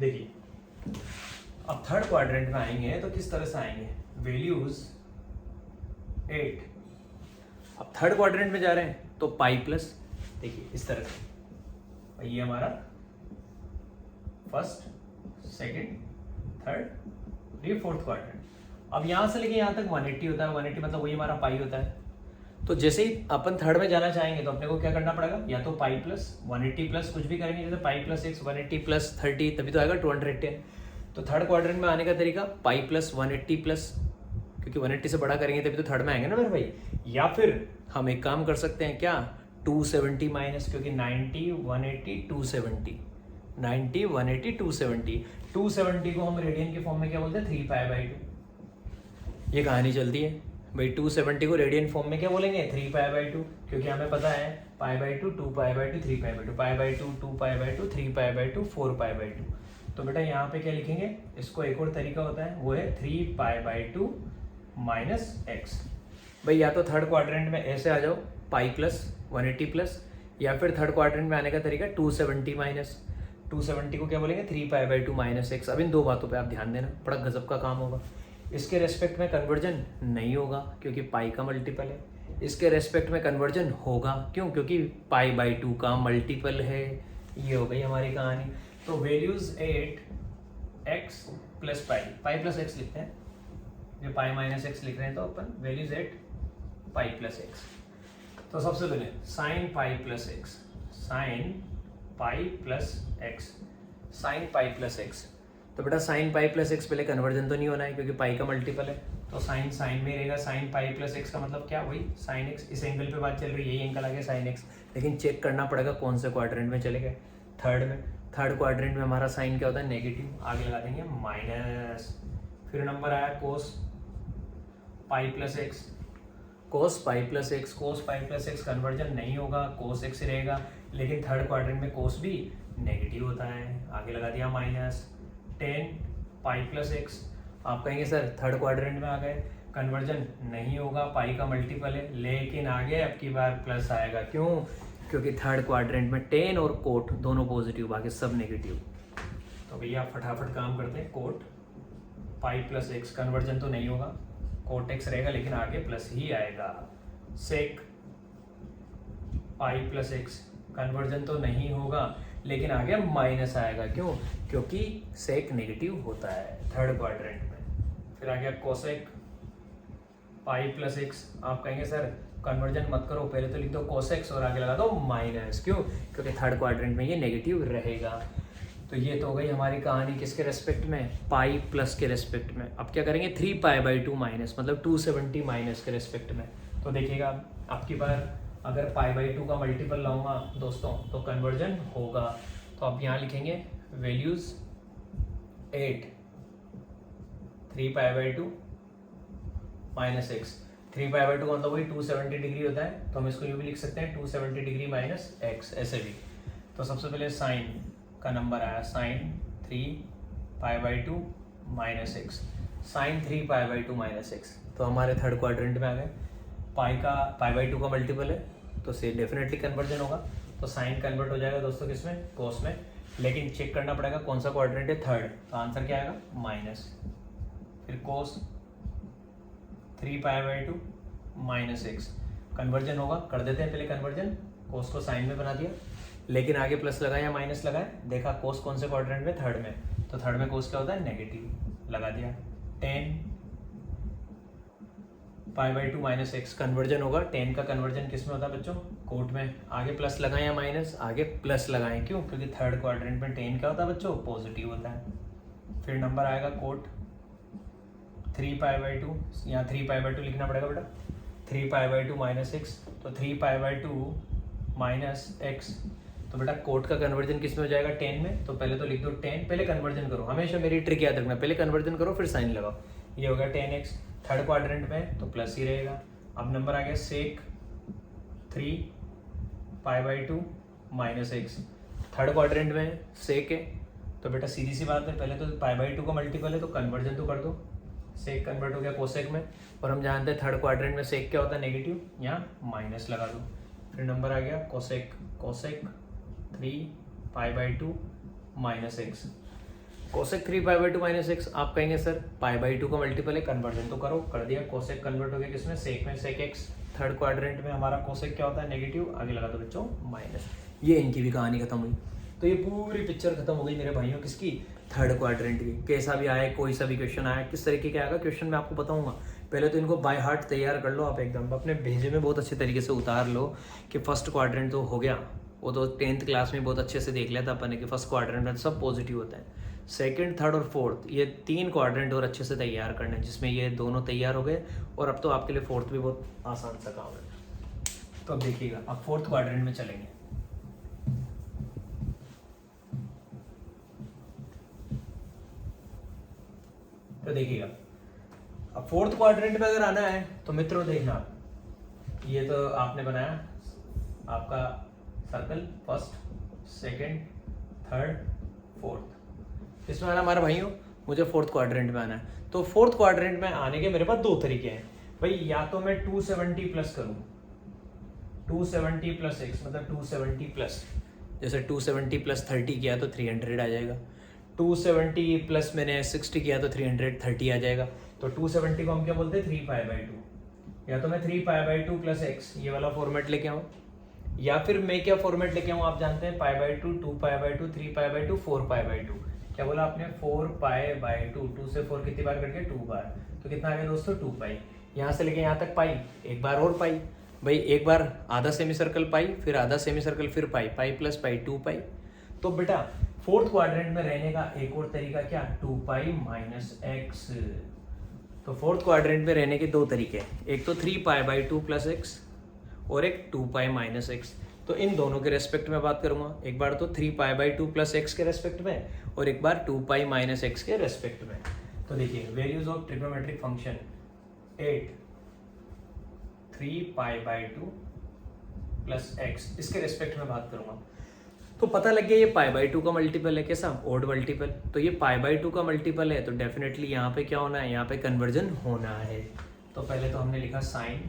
देखिए अब थर्ड क्वाड्रेंट में आएंगे तो किस तरह से आएंगे, वैल्यूज 8, अब थर्ड क्वाड्रेंट में जा रहे हैं तो पाई प्लस, देखिए इस तरह से, ये हमारा फर्स्ट, सेकंड, थर्ड, ये फोर्थ क्वाड्रेंट। अब यहाँ से लेके यहाँ तक 180 होता है, 180 मतलब वही हमारा पाई होता है। तो जैसे ही अपन थर्ड में जाना चाहेंगे तो अपने को क्या करना पड़ेगा, या तो पाई प्लस 180 प्लस कुछ भी करेंगे, जैसे पाई प्लस 6, 180 प्लस 30, तभी तो आएगा 210। तो थर्ड क्वाड्रेंट में आने का तरीका पाई प्लस 180 प्लस, क्योंकि 180 से बड़ा करेंगे तभी तो थर्ड में आएंगे ना मेरे भाई। या फिर हम एक काम कर सकते हैं क्या, 270 माइनस, क्योंकि 90 180 270, 90 180 270, 270 को हम रेडियन के फॉर्म में क्या बोलते हैं, 3π/2। ये कहानी चलती है भाई। 270 को रेडियन फॉर्म में क्या बोलेंगे, 3π/2, क्योंकि हमें पता है π/2 2π/2 3π/2, π/2 2π/2 3π/2 4π/2। तो बेटा यहाँ पे क्या लिखेंगे, इसको एक और तरीका होता है, वो है 3π/2 माइनस एक्स। भाई या तो थर्ड क्वाड्रेंट में ऐसे आ जाओ पाई प्लस 180 प्लस, या फिर थर्ड क्वाड्रेंट में आने का तरीका 270 माइनस, 270 को क्या बोलेंगे, 3π/2 माइनस एक्स। अब इन दो बातों पे आप ध्यान देना, बड़ा गजब का काम होगा। इसके रेस्पेक्ट में कन्वर्जन नहीं होगा क्योंकि पाई का मल्टीपल है, इसके रेस्पेक्ट में कन्वर्जन होगा, क्यों, क्योंकि π/2 का मल्टीपल है। ये हो गई हमारी कहानी। तो values 8x plus pi plus x लिखते हैं, जो पाई माइनस एक्स लिख रहे हैं, तो अपन वैल्यूज 8 पाई प्लस एक्स। तो सबसे पहले sine pi plus x, sine pi plus x, sine pi plus x. तो बेटा साइन पाई प्लस एक्स पहले कन्वर्जन तो नहीं होना है क्योंकि पाई का मल्टीपल है, तो साइन साइन में रहेगा, साइन पाई प्लस एक्स का मतलब क्या, वही साइन एक्स। इस एंगल पे बात चल रही है, यही एंगल आ गया साइन एक्स। लेकिन चेक करना पड़ेगा कौन से क्वाड्रेंट में चले गए, थर्ड में। थर्ड क्वाड्रेंट में हमारा साइन क्या होता है, नेगेटिव, आगे लगा देंगे माइनस। फिर नंबर आया कोस पाई प्लस एक्स, कोस पाई प्लस एक्स, कोस पाई प्लस एक्स कन्वर्जन नहीं होगा, कोस एक्स रहेगा। लेकिन थर्ड क्वाड्रेंट में कोस भी नेगेटिव होता है, आगे लगा दिया माइनस। 10 पाई प्लस एक्स, आप कहेंगे सर थर्ड क्वाड्रेंट में आ गए, कन्वर्जन नहीं होगा, पाई का मल्टीपल है, लेकिन आगे अब की बार प्लस आएगा। क्यों, क्योंकि थर्ड क्वाड्रेंट में 10 और कोट दोनों पॉजिटिव, बाकी सब नेगेटिव। तो भैया फटाफट काम करते हैं, coat pi plus x conversion तो नहीं होगा, कोट एक्स रहेगा लेकिन आगे प्लस ही आएगा। सेक पाई प्लस एक्स कन्वर्जन तो नहीं होगा लेकिन आगे माइनस आएगा, क्यों, क्योंकि सेक नेगेटिव होता है थर्ड क्वाड्रेंट में। फिर आ गया कोसेक पाई प्लस एक्स, आप कहेंगे सर कन्वर्जन मत करो, पहले तो लिख दो कोसेक्स और आगे लगा दो माइनस, क्यों, क्योंकि थर्ड क्वाड्रेंट में ये नेगेटिव रहेगा। तो ये तो हो गई हमारी कहानी किसके रेस्पेक्ट में, पाई प्लस के रेस्पेक्ट में। अब क्या करेंगे, 3π/2 माइनस मतलब 270 माइनस के रेस्पेक्ट में। तो देखिएगा आपकी बार अगर π/2 का मल्टीपल लाऊंगा दोस्तों तो कन्वर्जन होगा। तो आप यहाँ लिखेंगे वैल्यूज 8 3π/2 माइनस एक्स। 3π/2 का मतलब वही 270 डिग्री होता है, तो हम इसको यूँ भी लिख सकते हैं 270 डिग्री माइनस एक्स, ऐसे भी। तो सबसे पहले साइन का नंबर आया, sine 3π/2 minus x, sine 3π/2 minus x. तो हमारे थर्ड क्वाड्रेंट में आ गए, पाई का π/2 का मल्टीपल है तो से डेफिनेटली कन्वर्जन होगा। तो साइन कन्वर्ट हो जाएगा दोस्तों किसमें, कोस में। लेकिन चेक करना पड़ेगा कौन सा क्वाड्रेंट है, थर्ड, तो आंसर क्या आएगा, माइनस। फिर कोस 3π/2 माइनस एक्स, कन्वर्जन होगा, कर देते हैं पहले कन्वर्जन, कोस को साइन में बना दिया, लेकिन आगे प्लस लगाया या माइनस लगाया, देखा कोस कौन से क्वाड्रेंट में, थर्ड में, तो थर्ड में कोस क्या होता है, नेगेटिव, लगा दिया। 10 π/2 माइनस एक्स कन्वर्जन होगा, 10 का कन्वर्जन किस में होता है बच्चों, कोट में। आगे प्लस लगाएं या माइनस, आगे प्लस लगाएं, क्यों, क्योंकि थर्ड क्वाड्रेंट में 10 क्या होता है बच्चों, पॉजिटिव होता है। फिर नंबर आएगा कोट 3π/2, यहाँ 3π/2 लिखना पड़ेगा बेटा, 3π/2 माइनस एक्स, तो 3π/2 माइनस एक्स। तो बेटा कोट का कन्वर्जन किस में हो जाएगा, 10 में, तो पहले तो लिख दो 10, पहले कन्वर्जन करो, हमेशा मेरी ट्रिक याद रखना, पहले कन्वर्जन करो फिर साइन लगाओ। ये हो गया 10x, थर्ड क्वाड्रेंट में तो प्लस ही रहेगा। अब नंबर आ गया सेक 3π/2 माइनस एक्स, थर्ड क्वाड्रेंट में सेक है, तो बेटा सीधी सी बात है, पहले तो π/2 का मल्टीपल है तो कन्वर्जन तो कर दो, सेक कन्वर्ट हो गया कोसेक में, और हम जानते हैं थर्ड क्वाड्रेंट में सेक क्या होता है, नेगेटिव, यहाँ माइनस लगा दो। फिर नंबर आ गया cosec, cosec 3π/2 minus x. Cosec 3π/2 minus x, आप कहेंगे सर π/2 का मल्टीपल है, कन्वर्जन तो करो, कर दिया। कोसेक कन्वर्ट हो गया किसमें, सेक में, सेक एक्स। थर्ड क्वाड्रेंट में हमारा कोसेक क्या होता है, नेगेटिव, आगे लगा दो बच्चों माइनस। ये इनकी भी कहानी खत्म हुई। तो ये पूरी पिक्चर खत्म हो गई मेरे भाइयों, किसकी, थर्ड क्वाड्रेंट की। कैसा भी आए, कोई सा भी क्वेश्चन आया, किस तरीके का आएगा क्वेश्चन मैं आपको बताऊंगा। पहले तो इनको बाय हार्ट तैयार कर लो आप, एकदम अपने भेजे में बहुत अच्छे तरीके से उतार लो कि फर्स्ट क्वाड्रेंट तो हो गया, वो तो 10th क्लास में बहुत अच्छे से देख लिया था अपन ने कि फर्स्ट क्वाड्रेंट में सब पॉजिटिव होता है। सेकंड, थर्ड और फोर्थ, ये 3 क्वाड्रेंट और अच्छे से तैयार करने हैं, जिसमें ये दोनों तैयार हो गए। और अब तो आपके लिए फोर्थ भी बहुत आसान सा काम है। तो अब देखिएगा, अब फोर्थ क्वाड्रेंट में चलेंगे। तो देखिएगा, अब फोर्थ क्वाड्रेंट में अगर आना है तो मित्रों देखना, ये तो आपने बनाया आपका circle, first, second, third, fourth. इसमें आना हमारे भाइयों, मुझे फोर्थ क्वाड्रेंट में आना है। तो फोर्थ क्वाड्रेंट में आने के मेरे पास 2 तरीके हैं भाई। या तो मैं 270 प्लस करूं, 270 प्लस एक्स, मतलब 270 प्लस, जैसे 270 प्लस 30 किया तो 300 आ जाएगा। 270 प्लस मैंने 60 किया तो 330 आ जाएगा। तो 270 को हम क्या बोलते हैं, 3π/2। या तो मैं 3π/2 प्लस एक्स, ये वाला फॉर्मेट लेके आऊँ, या फिर मैं क्या फॉर्मेट लेके आऊँ, आप जानते हैं, π/2, 2π/2, 3π/2, 4π/2। क्या बोला आपने, 4π/2, 2 से 4 कितनी बार करके, 2 बार। तो कितना आ गया दोस्तों, 2π। यहाँ से लेके यहाँ तक पाई, एक बार और पाई भाई, एक बार आधा सेमी सर्कल पाई, फिर आधा सेमी सर्कल, फिर पाई, पाई प्लस पाई, 2π। तो बेटा फोर्थ क्वाड्रेंट में रहने का एक और तरीका क्या, 2π माइनस एक्स। तो फोर्थ क्वाड्रेंट में रहने के 2 तरीके हैं, एक तो 3π/2 प्लस एक्स और एक 2π माइनस एक्स। तो इन दोनों के रेस्पेक्ट में बात करूंगा, एक बार तो 3π/2 प्लस एक्स के रेस्पेक्ट में और एक बार 2π माइनस एक्स के रेस्पेक्ट में। तो देखिए, values of trigonometric function 8, 3π/2 plus x, इसके रेस्पेक्ट में बात करूंगा। तो पता लग गया ये π/2 का मल्टीपल है, कैसा, ओड मल्टीपल। तो ये π/2 का मल्टीपल है, तो डेफिनेटली यहाँ पे क्या होना है, यहाँ पे कन्वर्जन होना है। तो पहले तो हमने लिखा साइन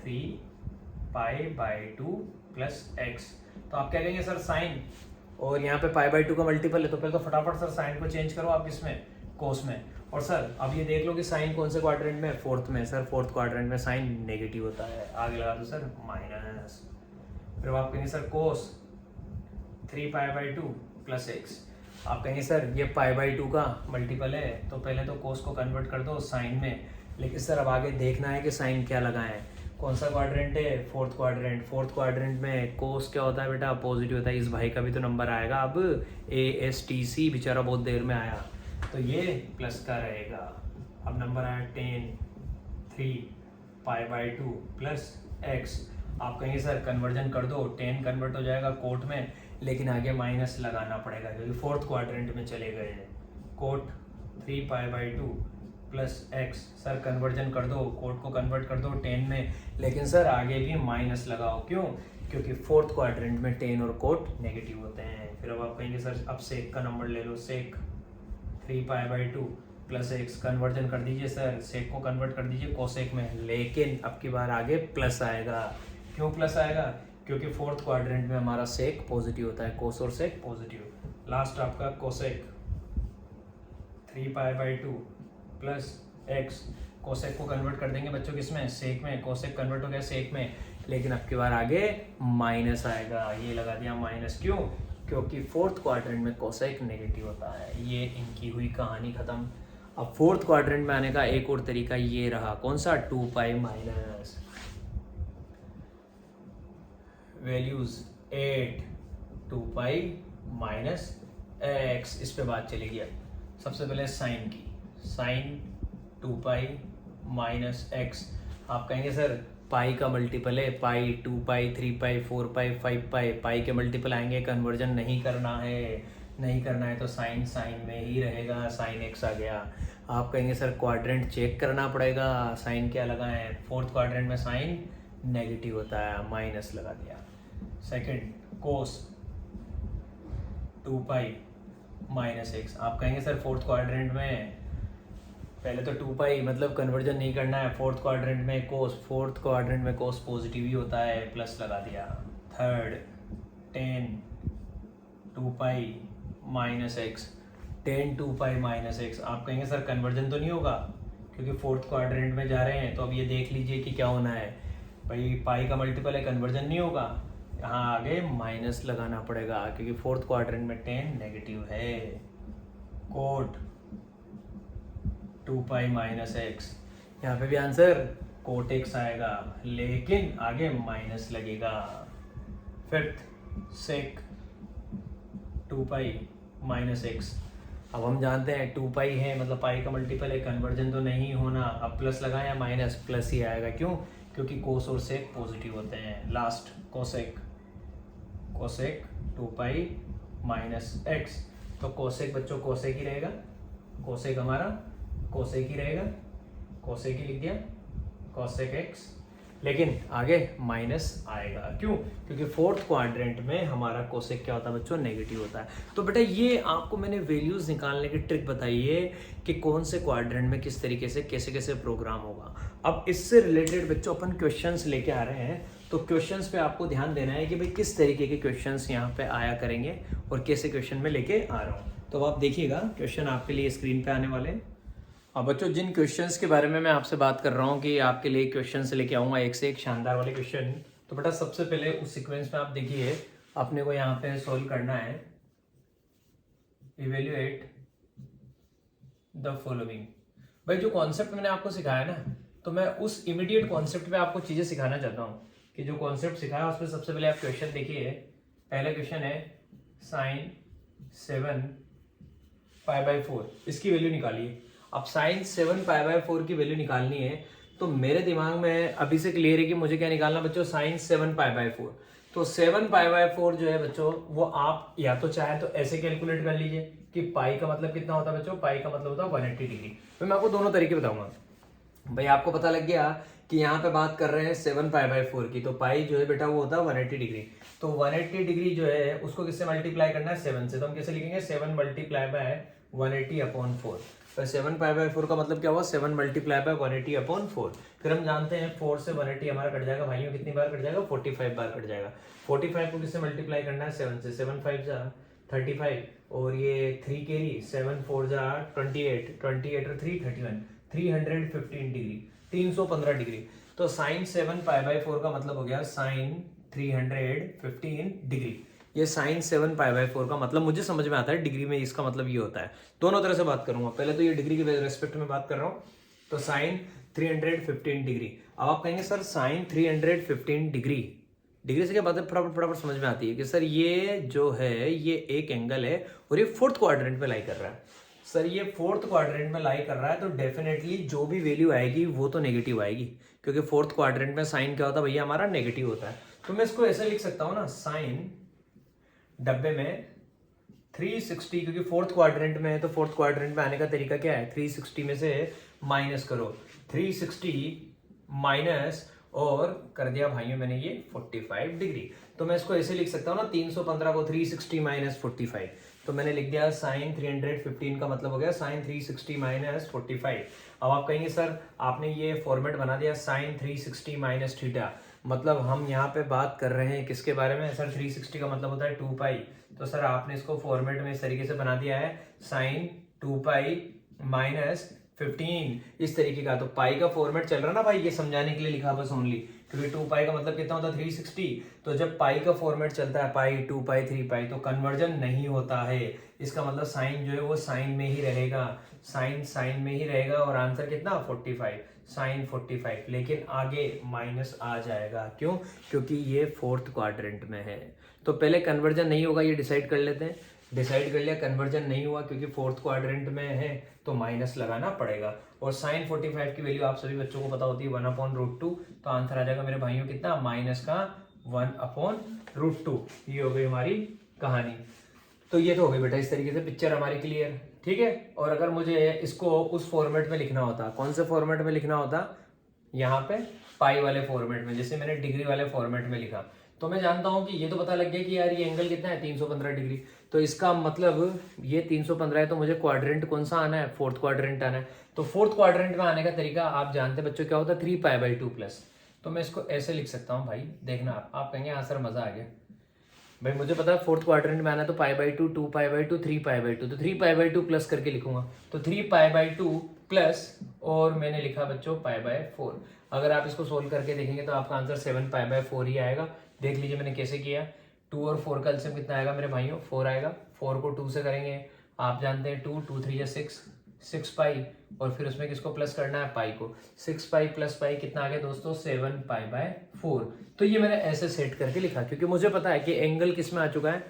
3π/2 प्लस एक्स। तो आप क्या कहेंगे सर, साइन, और यहाँ पे π/2 का मल्टीपल है, तो पहले तो फटाफट सर साइन को चेंज करो आप इसमें, कोस में। और सर अब ये देख लो कि साइन कौन से क्वाड्रेंट में, फोर्थ में। सर फोर्थ क्वाड्रेंट में साइन नेगेटिव होता है, आगे लगा दो सर माइनस। फिर आप कहेंगे सर कोस 3π/2 प्लस एक्स। आप कहेंगे सर ये π/2 का मल्टीपल है, तो पहले तो कोस को कन्वर्ट कर दो साइन में। लेकिन सर अब आगे देखना है कि साइन क्या लगाएं, कौन सा क्वाड्रेंट है, फोर्थ क्वाड्रेंट। फोर्थ क्वाड्रेंट में कोस क्या होता है बेटा, पॉजिटिव होता है। इस भाई का भी तो नंबर आएगा अब, ASTC, बेचारा बहुत देर में आया, तो ये प्लस का रहेगा। अब नंबर आया 10, 3π/2 प्लस एक्स। आप कहेंगे सर कन्वर्जन कर दो, 10 कन्वर्ट हो जाएगा कोट में, लेकिन आगे माइनस लगाना पड़ेगा क्योंकि फोर्थ क्वाड्रेंट में चले गए हैं। Cot 3π/2 plus x, sir conversion कर दो, कोट को कन्वर्ट कर दो 10 में, लेकिन सर आगे भी माइनस लगाओ, क्यों, क्योंकि फोर्थ क्वाड्रेंट में 10 और कोट नेगेटिव होते हैं। फिर अब आप कहेंगे सर अब सेक का नंबर ले लो, सेक 3π/2 प्लस एक्स, कन्वर्जन कर दीजिए सर, सेक को कन्वर्ट कर दीजिए कोसेक में, लेकिन अब की बार आगे प्लस आएगा। क्यों प्लस आएगा, क्योंकि फोर्थ क्वाड्रेंट में हमारा सेक पॉजिटिव होता है, कोस और सेक पॉजिटिव। लास्ट आपका कोसेक 3π/2 प्लस एक्स, कोसेक को कन्वर्ट कर देंगे बच्चों किसमें, सेक में, कोसेक कन्वर्ट हो गया सेक में, लेकिन अब की बार आगे माइनस आएगा, ये लगा दिया माइनस। क्यों, क्योंकि फोर्थ क्वाड्रेंट में कोसेक नेगेटिव होता है। ये इनकी हुई कहानी खत्म। अब फोर्थ क्वाड्रेंट में आने का एक और तरीका ये रहा, कौन सा, 2π माइनस वैल्यूज 8, 2π माइनस एक्स, इस पे बात चलेगी। अब सबसे पहले साइन की, साइन 2π माइनस एक्स। आप कहेंगे सर पाई का मल्टीपल है, पाई 2π 3π 4π 5π, पाई के मल्टीपल आएंगे, कन्वर्जन नहीं करना है, नहीं करना है तो साइन साइन में ही रहेगा, साइन एक्स आ गया। आप कहेंगे सर क्वाड्रेंट चेक करना पड़ेगा, साइन क्या लगाएं, फोर्थ क्वाड्रेंट में साइन नेगेटिव होता है, माइनस लगा दिया। सेकंड कोस 2π माइनस एक्स। आप कहेंगे सर फोर्थ क्वाड्रेंट में पहले तो 2π मतलब कन्वर्जन नहीं करना है, फोर्थ क्वाड्रेंट में कोस, फोर्थ क्वाड्रेंट में कोस पॉजिटिव ही होता है, प्लस लगा दिया। Third 10, 2π minus x, tan two pi minus x. आप कहेंगे सर कन्वर्जन तो नहीं होगा क्योंकि फोर्थ क्वाड्रेंट में जा रहे हैं, तो अब ये देख लीजिए कि क्या होना है भाई, पाई का मल्टीपल है, कन्वर्जन नहीं होगा, यहाँ आगे माइनस लगाना पड़ेगा क्योंकि फोर्थ क्वाड्रेंट में टेन नेगेटिव है। Cot two pi minus x, यहाँ पे भी आंसर कोट एक्स आएगा लेकिन आगे माइनस लगेगा। Fifth sec two pi minus x. अब हम जानते हैं टू पाई है मतलब पाई का मल्टीपल है, कन्वर्जन तो नहीं होना, अब प्लस लगाएं या माइनस, प्लस ही आएगा। क्यों? क्योंकि कोस और सेक पॉजिटिव होते हैं। Last cosec, cosec two pi minus x, तो कोसेक बच्चों कोसेक ही रहेगा, कोसेक हमारा कोसेक ही रहेगा, कोसेक ही लिख दिया, कोसेक एक्स, लेकिन आगे माइनस आएगा। क्यों? क्योंकि फोर्थ क्वाड्रेंट में हमारा कोसेक क्या होता है बच्चों? नेगेटिव होता है। तो बेटा ये आपको मैंने वैल्यूज निकालने की ट्रिक बताई है कि कौन से क्वाड्रेंट में किस तरीके से कैसे कैसे प्रोग्राम होगा। अब इससे रिलेटेड बच्चों अपन क्वेश्चंस लेके आ रहे हैं, तो क्वेश्चंस पे आपको ध्यान देना है कि भाई किस तरीके के क्वेश्चंस यहाँ पे आया करेंगे और कैसे क्वेश्चन में लेके आ रहा हूँ। तो आप देखिएगा क्वेश्चन आपके लिए स्क्रीन पे आने वाले हैं। अब बच्चों जिन क्वेश्चंस के बारे में मैं आपसे बात कर रहा हूँ कि आपके लिए क्वेश्चन से लेके आऊँगा एक से एक शानदार वाले क्वेश्चन, तो बेटा सबसे पहले उस सीक्वेंस में आप देखिए अपने को यहाँ पे सोल्व करना है। Evaluate the following. भाई जो कॉन्सेप्ट मैंने आपको सिखाया ना, तो मैं उस इमीडिएट कॉन्सेप्ट पे आपको चीज़ें सिखाना चाहता हूँ कि जो कॉन्सेप्ट सिखाया उसमें सबसे पहले आप क्वेश्चन देखिए। पहला क्वेश्चन है साइन 7 पाई बाई 4, इसकी वैल्यू निकालिए। अब साइन 7 पाई बाई 4 की वैल्यू निकालनी है, तो मेरे दिमाग में अभी से क्लियर है कि मुझे क्या निकालना बच्चों? Sine 7 pi by 4। तो 7 पाई बाई 4 जो है बच्चों वो आप या तो चाहे तो ऐसे कैलकुलेट कर लीजिए कि पाई का मतलब कितना होता है बच्चों? पाई का मतलब होता है 180 डिग्री। तो मैं आपको दोनों तरीके बताऊंगा। भाई आपको पता लग गया कि यहाँ पे बात कर रहे हैं 7 पाई बाई 4 की, तो पाई जो है बेटा वो होता है 180 डिग्री। तो 180 डिग्री जो है उसको किससे मल्टीप्लाई करना है? 7 से। तो हम कैसे लिखेंगे? 7 मल्टीप्लाई बाय 180 अपॉन 4। तो 7 पाई बाई 4 का मतलब क्या हुआ? 7 मल्टीप्लाई बाय 180 अपॉन 4। फिर हम जानते हैं 4 से 180 हमारा कट जाएगा भाइयों, कितनी बार कट जाएगा? 45 बार कट जाएगा। 45 को किससे मल्टीप्लाई करना है? 7 से। 7 5 जा 35 और ये 3 कैरी, 7 4 जा 28, 28 और 3 31, 315 डिग्री, 315 डिग्री। तो साइन 7 पाई बाई 4 का मतलब हो गया साइन 315 डिग्री। ये साइन 7 पाई बाई 4 का मतलब मुझे समझ में आता है, डिग्री में इसका मतलब ये होता है। दोनों तरह से बात करूंगा, पहले तो ये डिग्री के रेस्पेक्ट में बात कर रहा हूँ, तो साइन 315 डिग्री। अब आप कहेंगे सर साइन 315 डिग्री, डिग्री से क्या बात है? फटाफट समझ में आती है कि सर ये जो है ये एक एंगल है और ये फोर्थ क्वाड्रेंट में लाई कर रहा है। सर ये फोर्थ क्वाड्रेंट में लाई कर रहा है, तो डेफिनेटली जो भी वैल्यू आएगी वो तो नेगेटिव आएगी, क्योंकि फोर्थ क्वाड्रेंट में साइन क्या होता है भैया? हमारा नेगेटिव होता है। तो मैं इसको ऐसे लिख सकता हूँ ना, साइन डब्बे में 360, क्योंकि फोर्थ क्वाड्रेंट में है तो फोर्थ क्वाड्रेंट में आने का तरीका क्या है? 360 में से माइनस करो, 360 माइनस और कर दिया भाइयों मैंने ये 45 डिग्री। तो मैं इसको ऐसे लिख सकता हूँ ना, 315 को 360 माइनस 45, तो मैंने लिख दिया साइन 315 का मतलब हो गया साइन 360 माइनस 45। अब आप कहेंगे सर आपने ये फॉर्मेट बना दिया साइन 360 माइनस थीटा, मतलब हम यहाँ पे बात कर रहे हैं किसके बारे में? सर 360 का मतलब होता है 2 पाई, तो सर आपने इसको फॉर्मेट में इस तरीके से बना दिया है साइन 2 पाई माइनस 15, इस तरीके का। तो पाई का फॉर्मेट चल रहा ना भाई, ये समझाने के लिए लिखा बस ओनली, क्योंकि 2 पाई का मतलब कितना होता है? 360। तो जब पाई का फॉर्मेट चलता है पाई 2 पाई 3 पाई, तो कन्वर्जन नहीं होता है। इसका मतलब साइन जो है वो साइन में ही रहेगा, साइन में ही रहेगा, और आंसर कितना? 45, साइन 45। लेकिन आगे माइनस आ जाएगा, क्यों? क्योंकि ये फोर्थ क्वाड्रेंट में है। तो पहले कन्वर्जन नहीं होगा ये डिसाइड कर लेते हैं। डिसाइड कर लिया कन्वर्जन नहीं हुआ क्योंकि फोर्थ क्वाड्रेंट में है, तो माइनस लगाना पड़ेगा। और साइन 45 की वैल्यू आप सभी बच्चों को पता होती है 1/√2, तो आंसर आ जाएगा मेरे भाइयों कितना? माइनस का 1/√2। ये हो गई हमारी कहानी। तो ये तो हो गई बेटा इस तरीके से पिक्चर हमारी क्लियर, ठीक है। और अगर मुझे इसको उस फॉर्मेट में लिखना होता, कौन से फॉर्मेट में लिखना होता? यहाँ पे पाई वाले फॉर्मेट में, जैसे मैंने डिग्री वाले फॉर्मेट में लिखा, तो मैं जानता हूं कि ये तो पता लग गया कि यार ये एंगल कितना है? 315 डिग्री। तो इसका मतलब ये 315 है, तो मुझे क्वाड्रेंट कौन सा आना है? फोर्थ क्वाड्रेंट आना है। तो फोर्थ क्वाड्रेंट में आने का तरीका आप जानते हैं बच्चों क्या होता है? 3 पाई बाई 2 प्लस। तो मैं इसको ऐसे लिख सकता हूँ भाई, देखना आप कहेंगे हाँ सर मजा आ गया। भाई मुझे पता है फोर्थ क्वाड्रेंट में आना तो पाई by to, 2 pi by 2, 3 pi by 2, तो 3 पाई बाई 2 प्लस करके लिखूंगा, तो 3 पाई बाई 2 प्लस, और मैंने लिखा बच्चों पाई बाई 4। अगर आप इसको सोल्व करके देखेंगे तो आपका आंसर 7 पाई बाई 4 ही आएगा। देख लीजिए मैंने कैसे किया। 2 और 4 का एलसीएम कितना आएगा मेरे भाइयों? 4 आएगा। 4 को 2 से करेंगे, आप जानते हैं 2, 2 3 6, 6 पाई, और फिर उसमें किसको प्लस करना है? पाई को। 6 पाई प्लस पाई कितना आ गया दोस्तों? 7 पाई बाय 4। तो ये मैंने ऐसे सेट करके लिखा क्योंकि मुझे पता है कि एंगल किस में आ चुका है?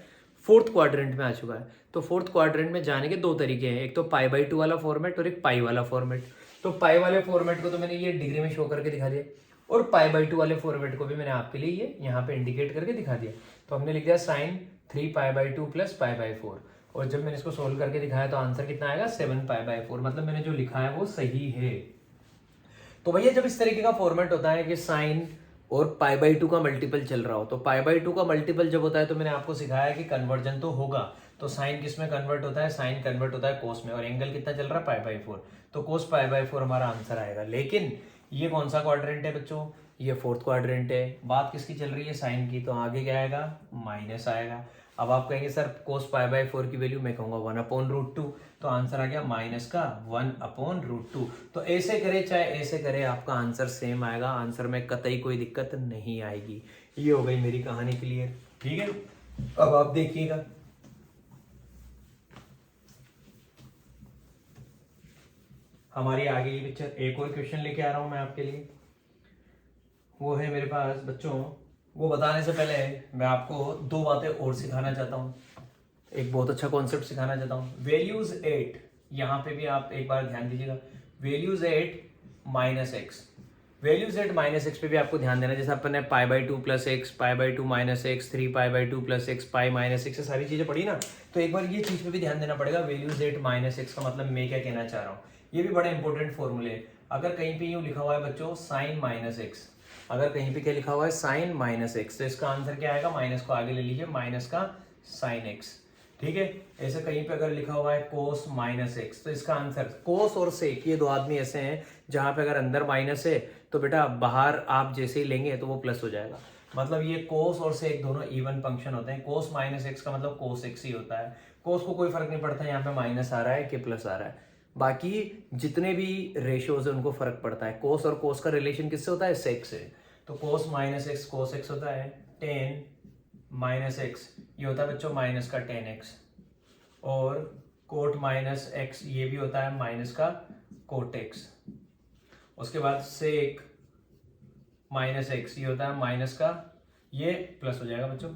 फोर्थ क्वाड्रेंट में आ चुका है। तो फोर्थ क्वाड्रेंट में जाने के 2 तरीके हैं, एक तो पाई बाई 2 वाला फॉर्मेट और एक पाई वाला फॉर्मेट। तो पाई वाले फॉर्मेट को तो मैंने ये डिग्री में शो करके दिखा दिया, और पाई बाई 2 वाले फॉर्मेट को भी मैंने आपके लिए ये यहाँ पे इंडिकेट करके दिखा दिया। तो हमने लिख दिया sine 3 pi by 2 plus pi by 4, और जब मैंने इसको सोल्व करके दिखाया तो आंसर कितना आएगा? 7 पाई बाई 4। मतलब मैंने जो लिखा है वो सही है। तो भैया जब इस तरीके का फॉर्मेट होता है कि साइन और पाई बाई 2 का मल्टीपल चल रहा हो, तो पाई बाई 2 का मल्टीपल जब होता है तो मैंने आपको सिखाया कि कन्वर्जन तो होगा। तो साइन किस में कन्वर्ट होता है? साइन कन्वर्ट होता है कोस में, और एंगल कितना चल रहा है? Pi by 4। तो कोस पाई बाई 4 हमारा आंसर आएगा। लेकिन ये कौन सा क्वाड्रेंट है बच्चों? ये फोर्थ क्वाड्रेंट है। बात किसकी चल रही है? साइन की। तो आगे क्या आएगा? माइनस आएगा। अब आप कहेंगे सर कोस पाई बाई 4 की वैल्यू, मैं कहूंगा 1/√2, तो आंसर आ गया माइनस का 1/√2। तो ऐसे करे चाहे ऐसे करे आपका आंसर सेम आएगा, आंसर में कतई कोई दिक्कत नहीं आएगी। ये हो गई मेरी कहानी क्लियर, ठीक है। अब आप देखिएगा, हमारी आगे ये पिक्चर। एक और क्वेश्चन लेके आ रहा हूं मैं आपके लिए, वो है मेरे पास बच्चों। वो बताने से पहले मैं आपको 2 बातें और सिखाना चाहता हूँ, एक बहुत अच्छा कॉन्सेप्ट सिखाना चाहता हूँ। वैल्यूज 8, यहाँ पे भी आप एक बार ध्यान दीजिएगा। Values 8 minus x, values 8 minus x पे भी आपको ध्यान देना। जैसे अपन ने पाई by 2 plus x, pi by 2 minus x, 3 pi by 2 plus x, pi minus x, सारी चीजें पढ़ी ना, तो एक बार ये चीज पे भी ध्यान देना पड़ेगा। वैल्यूज 8 माइनस एक्स का मतलब मैं क्या कहना चाह रहा हूँ, ये भी बड़े इंपॉर्टेंट फॉर्मूले है। अगर कहीं पे यूं लिखा हुआ है बच्चों साइन माइनस एक्स, अगर कहीं पे क्या लिखा हुआ है? साइन माइनस एक्स, तो इसका आंसर क्या आएगा? माइनस को आगे ले लीजिए, माइनस का साइन एक्स, ठीक है। ऐसे कहीं पे अगर लिखा हुआ है कोस माइनस एक्स, तो इसका आंसर कोस और सेक, ये 2 आदमी ऐसे हैं जहां पे अगर अंदर माइनस है तो बेटा बाहर आप जैसे ही लेंगे तो वो प्लस हो जाएगा। मतलब ये कोस और सेक दोनों इवन फंक्शन होते हैं। कोस माइनस एक्स का मतलब कोस एक्स ही होता है। कोस को कोई फर्क नहीं पड़ता यहाँ पे माइनस आ रहा है कि प्लस आ रहा है, बाकी जितने भी रेशियोज है उनको फर्क पड़ता है। कोस और कोस का रिलेशन किससे होता है? सेक से। तो कोस माइनस एक्स कोस एक्स होता है, टेन माइनस एक्स ये होता है बच्चों माइनस का टेन एक्स, और कोट माइनस एक्स ये भी होता है माइनस का कोट एक्स। उसके बाद सेक माइनस एक्स ये होता है माइनस का, ये प्लस हो जाएगा बच्चों,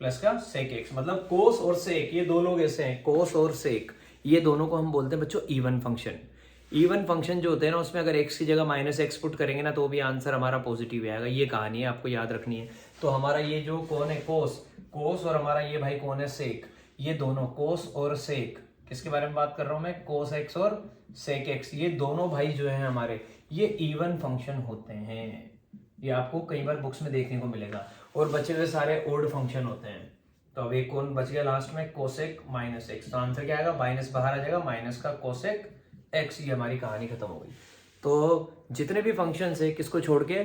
प्लस का सेक एक्स। मतलब कोस और सेक ये 2 लोग ऐसे हैं, कोस और सेक ये दोनों को हम बोलते हैं बच्चों इवन फंक्शन। इवन फंक्शन जो होते हैं ना, उसमें अगर एक्स की जगह माइनस एक्स पुट करेंगे ना तो भी आंसर हमारा पॉजिटिव आएगा। ये कहानी है, आपको याद रखनी है। तो हमारा ये जो कौन है कोस, कोस और हमारा ये भाई कौन है? सेक। ये दोनों कोस और सेक, किसके बारे में बात कर रहा हूं मैं? कोस एक्स और सेक एक्स, ये दोनों भाई जो है हमारे, ये इवन फंक्शन होते हैं। ये आपको कई बार बुक्स में देखने को मिलेगा। और बचे हुए सारे ओड फंक्शन होते हैं। तो अब एक कौन बच गया लास्ट में? Cosec minus x. तो आंसर क्या आएगा? माइनस बाहर आ जाएगा, माइनस का कोसेक एक्स। ये हमारी कहानी खत्म हो गई। तो जितने भी फंक्शंस है किसको छोड़ के?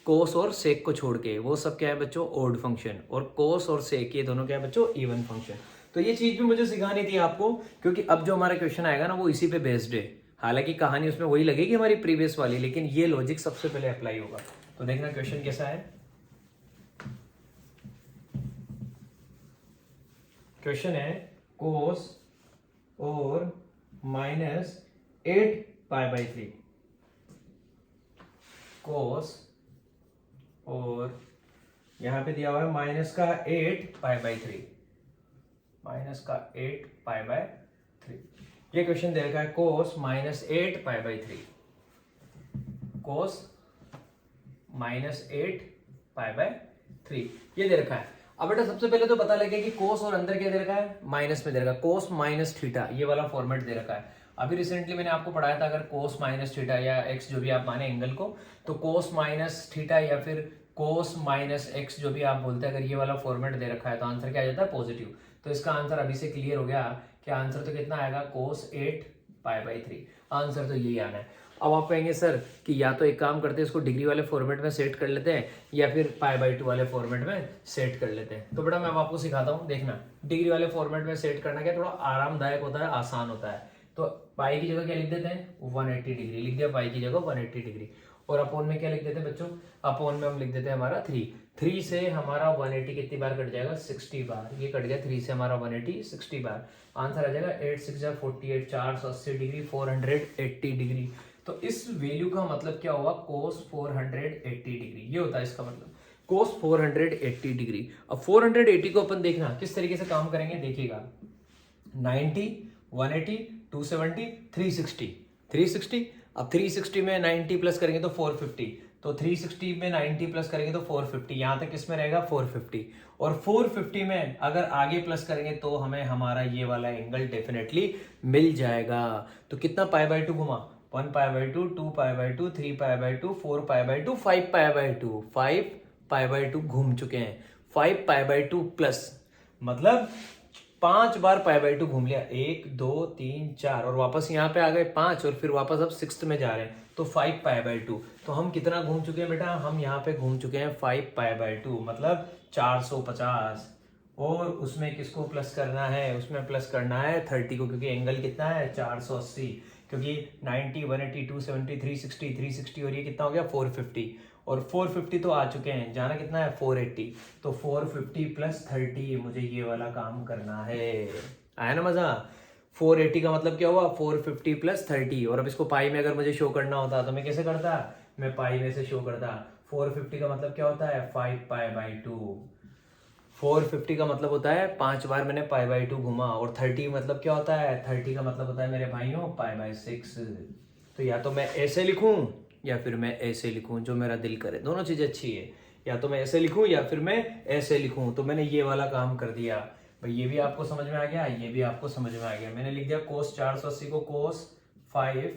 कोस और सेक को छोड़ के, वो सब क्या है बच्चों? Odd function. और कोस और सेक ये दोनों क्या है बच्चों? Even function. तो ये चीज भी मुझे सिखानी थी आपको, क्योंकि अब जो हमारा क्वेश्चन आएगा ना वो इसी पे बेस्ड है। हालांकि कहानी उसमें वही लगेगी हमारी प्रीवियस वाली, लेकिन ये लॉजिक सबसे पहले अप्लाई होगा। तो देखना क्वेश्चन कैसा है। क्वेश्चन है कोस और माइनस 8 पाई बाई 3, कोस और यहां पे दिया हुआ है माइनस का 8 पाई बाई 3, माइनस का 8 पाई बाई 3। ये क्वेश्चन दे रखा है कोस minus 8 pi by 3, cos minus 8 pi by 3 ये दे रखा है। अब बेटा सबसे पहले तो पता लगे कि कोस और अंदर क्या दे रखा है? माइनस में दे रखा है, कोस माइनस थीटा, ये वाला फॉर्मेट दे रखा है। अभी रिसेंटली मैंने आपको पढ़ाया था, अगर कोस माइनस थीटा या एक्स जो भी आप माने एंगल को, तो कोस माइनस थीटा या फिर कोस माइनस एक्स जो भी आप बोलते हैं, अगर ये वाला फॉर्मेट दे रखा है तो आंसर क्या आ जाता है? पॉजिटिव। तो इसका आंसर अभी से क्लियर हो गया कि आंसर तो कितना आएगा? कोस 8 पाई बाई 3, आंसर तो यही आना है। अब आप कहेंगे सर कि या तो एक काम करते हैं, इसको डिग्री वाले फॉर्मेट में सेट कर लेते हैं या फिर पाई/2 वाले फॉर्मेट में सेट कर लेते हैं। तो बेटा मैं अब आपको सिखाता हूँ, देखना डिग्री वाले फॉर्मेट में सेट करना क्या थोड़ा आरामदायक होता है, आसान होता है। तो पाई की जगह क्या लिख देते हैं, 180 डिग्री लिख दिया, पाई की जगह 180 डिग्री। और अपोन में क्या लिख देते हैं बच्चों, अपोन में हम लिख देते हैं हमारा 3 से हमारा 180 कितनी बार कट जाएगा, 60 बार। ये कट गया 3 से हमारा 180 60 बार। आंसर आ जाएगा 8 6 48, 480 डिग्री, 480 डिग्री। तो इस वैल्यू का मतलब क्या हुआ, cos 480 डिग्री, ये होता है इसका मतलब cos 480 डिग्री। अब 480 को अपन देखना किस तरीके से काम करेंगे, देखिएगा 90, 180, 270, 360, 360। अब 360 में 90 प्लस करेंगे तो 450, तो 360 में 90 प्लस करेंगे तो 450, यहां तक किसमें रहेगा 450। और 450 में अगर आगे प्लस करेंगे तो हमें हमारा ये वाला एंगल डेफिनेटली मिल जाएगा। तो कितना पाई/2 घुमा, 1 पाई/2, 2 पाई/2, 3 पाई/2, 4 पाई/2, 5 पाई/2, 5 पाई/2 घूम चुके हैं। 5 पाई/2 प्लस मतलब 5 बार पाई/2 घूम लिया, 1 2 3 4, और वापस यहाँ पे आ गए 5, और फिर वापस अब 6th में जा रहे हैं तो 5 पाई/2। तो हम कितना घूम चुके हैं बेटा, हम यहाँ पे घूम चुके हैं 5 पाई/2 मतलब 450। और उसमें किसको प्लस करना है, उसमें प्लस करना है 30 को, क्योंकि एंगल कितना है 480, क्योंकि 90, 180, 270, 360, 360 और ये कितना हो गया 450। और 450 तो आ चुके हैं, जाना कितना है 480, तो 450 प्लस 30 मुझे ये वाला काम करना है। आया ना मजा। 480 का मतलब क्या हुआ, 450 प्लस 30। और अब इसको पाई में अगर मुझे शो करना होता तो मैं कैसे करता, मैं पाई में से शो करता। 450 का मतलब क्या होता है 5 पाई/2। 450 का मतलब होता है 5 बार मैंने पाई/2 घुमा। और 30 मतलब क्या होता है, 30 का मतलब होता है मेरे भाइयों पाई/6। तो या तो मैं ऐसे लिखूं या फिर मैं ऐसे लिखूं, जो मेरा दिल करे, दोनों चीजें अच्छी है। या तो मैं ऐसे लिखूं या फिर मैं ऐसे लिखूं। तो मैंने ये वाला काम कर दिया भाई, ये भी आपको समझ में आ गया, ये भी आपको समझ में आ गया। मैंने लिख दिया cos 480 को cos 5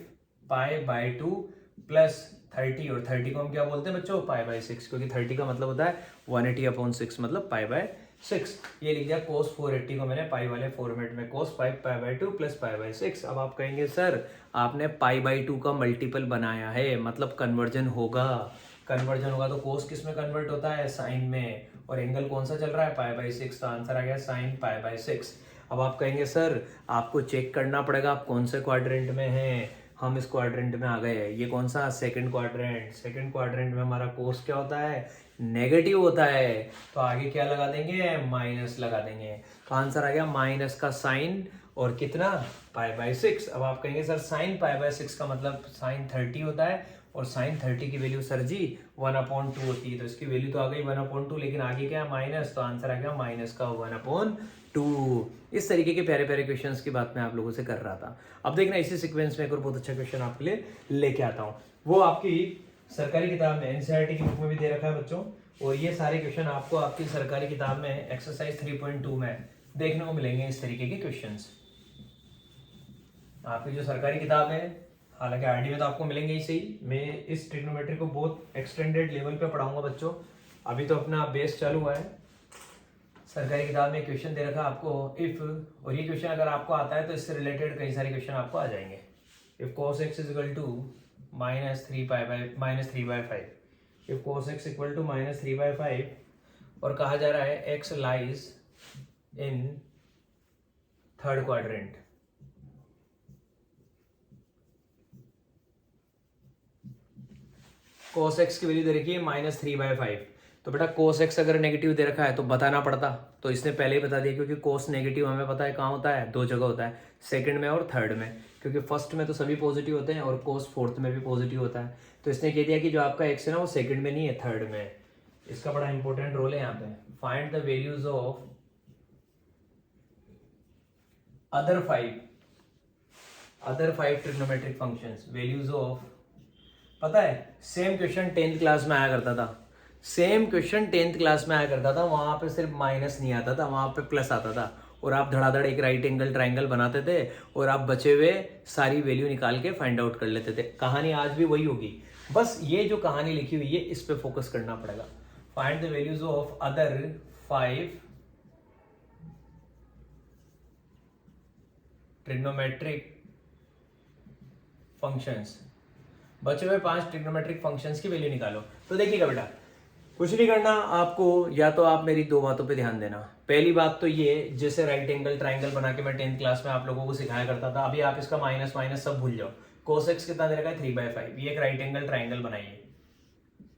पाई/2 प्लस 30, और 30 को हम क्या बोलते हैं बच्चों, पाई/6, क्योंकि 30 का मतलब होता है 180/6 मतलब पाई/6। ये लिख दिया cos 480 को मैंने पाई वाले फॉर्मेट में, cos 5 पाई/2 प्लस पाई/6। अब आप कहेंगे सर आपने पाई/2 का मल्टीपल बनाया है, मतलब कन्वर्जन होगा। कन्वर्जन होगा तो cos किस में कन्वर्ट होता है, साइन में। और एंगल कौन सा चल रहा है पाई/6, तो आंसर आ गया साइन पाई/6। अब आप कहेंगे सर आपको चेक करना पड़ेगा आप कौन से क्वाड्रेंट में हैं। हम इस क्वाड्रेंट में आ गए हैं, ये कौन सा, सेकंड क्वाड्रेंट। सेकंड क्वाड्रेंट में हमारा कोस क्या होता है, नेगेटिव होता है। तो आगे क्या लगा देंगे, माइनस लगा देंगे। तो आंसर आ गया माइनस का साइन और कितना, पाई/6। अब आप कहेंगे सर साइन पाई/6 का मतलब साइन 30 होता है, और साइन 30 की वैल्यू सर जी 1/2 होती है। तो इसकी वैल्यू तो आ गई 1/2, लेकिन आगे क्या है माइनस, तो आंसर आ गया माइनस का 1/2। इस तरीके के प्यारे प्यारे क्वेश्चंस की बात मैं आप लोगों से कर रहा था। अब देखना इसी सीक्वेंस में एक और बहुत अच्छा क्वेश्चन आपके लिए लेके आता हूँ। वो आपकी सरकारी किताब में एनसीईआरटी की बुक में भी दे रखा है बच्चों, और ये सारे क्वेश्चन आपको आपकी सरकारी किताब में एक्सरसाइज 3.2 में देखने को मिलेंगे। इस तरीके के क्वेश्चंस आपकी जो सरकारी किताब है, हालांकि आरडी में तो आपको मिलेंगे ही सही। मैं इस ट्रिग्नोमेट्री को बहुत एक्सटेंडेड लेवल पे पढ़ाऊंगा बच्चों। अभी तो अपना बेस चालू हुआ है। सरकारी किताब में क्वेश्चन दे रखा आपको इफ, और ये क्वेश्चन अगर आपको आता है तो इससे रिलेटेड कई सारे क्वेश्चन आपको आ जाएंगे। If cos x is equal to -3/5, if cos x equal to -3/5, और कहा जा रहा है x lies in third quadrant. cos x की वैल्यू दे रखी है -3/5। तो बेटा cos x अगर नेगेटिव दे रखा है तो बताना पड़ता, तो इसने पहले ही बता दिया, क्योंकि cos नेगेटिव हमें पता है कहाँ होता है, दो जगह होता है, सेकंड में और थर्ड में। क्योंकि फर्स्ट में तो सभी पॉजिटिव होते हैं और cos फोर्थ में भी पॉजिटिव होता है। तो इसने कह दिया कि जो आपका x है ना वो सेकंड में नहीं है, थर्ड में। इसका बड़ा इंपॉर्टेंट रोल है यहाँ पे। Find the values of other five trigonometric functions, values of, पता है सेम क्वेश्चन 10th क्लास में आया करता था। सेम क्वेश्चन 10th क्लास में आया करता था, वहां पे सिर्फ माइनस नहीं आता था, वहां पे प्लस आता था। और आप धड़ाधड़ एक राइट एंगल ट्राइंगल बनाते थे और आप बचे हुए सारी वैल्यू निकाल के फाइंड आउट कर लेते थे। कहानी आज भी वही होगी, बस ये जो कहानी लिखी हुई है इस पे फोकस करना पड़ेगा। Find the values of other 5 trigonometric functions. बचे हुए 5 ट्रिग्नोमेट्रिक फंक्शंस की वैल्यू निकालो। तो देखिएगा बेटा, कुछ नहीं करना आपको, या तो आप मेरी दो बातों पे ध्यान देना। पहली बात तो ये, जैसे राइट एंगल ट्राइंगल बना के मैं 10th क्लास में आप लोगों को सिखाया करता था, अभी आप इसका माइनस माइनस सब भूल जाओ। cos x कितना दे रखा है 3/5। ये एक राइट एंगल ट्राइंगल बनाइए,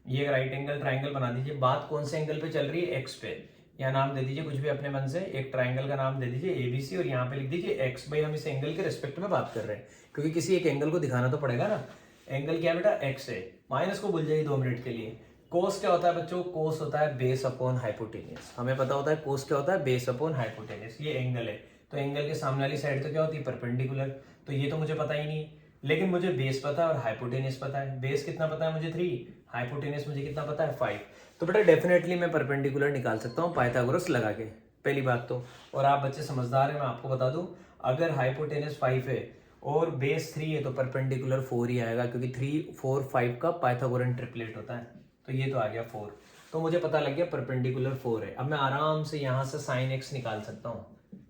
ये एक राइट एंगल ट्राइंगल बना दीजिए। बात कौन से एंगल पे चल रही है, एक्स पे। यहाँ नाम दे दीजिए कुछ भी अपने मन से, एक ट्राइंगल का नाम दे दीजिए ABC और यहाँ पे लिख दीजिए एक्स। भाई हम इस एंगल के रिस्पेक्ट में बात कर रहे हैं, क्योंकि किसी एक एंगल को दिखाना तो पड़ेगा ना। एंगल क्या है बेटा, एक्स है। माइनस को भूल जाइए 2 मिनट के लिए। कोस क्या होता है बच्चों, कोस होता है बेस अपॉन हाइपोटेनियस। हमें पता होता है कोस क्या होता है, बेस अपॉन हाइपोटेनियस। ये एंगल है, तो एंगल के सामने वाली साइड तो क्या होती है, परपेंडिकुलर। तो ये तो मुझे पता ही नहीं, लेकिन मुझे बेस पता है और हाइपोटेनियस पता है। बेस कितना पता है मुझे 3, हाइपोटेनियस मुझे कितना पता है 5। तो बेटा डेफिनेटली मैं परपेंडिकुलर निकाल सकता हूँ पाइथागोरस लगा के, पहली बात तो। और आप बच्चे समझदार हैं, मैं आपको बता दूं, अगर हाइपोटेनियस 5 है और बेस 3 है तो परपेंडिकुलर 4 ही आएगा, क्योंकि 3, 4, 5 का पाइथागोरन ट्रिपलेट होता है। तो ये तो आ गया 4, तो मुझे पता लग गया परपेंडिकुलर 4 है। अब मैं आराम से यहाँ से साइन एक्स निकाल सकता हूँ।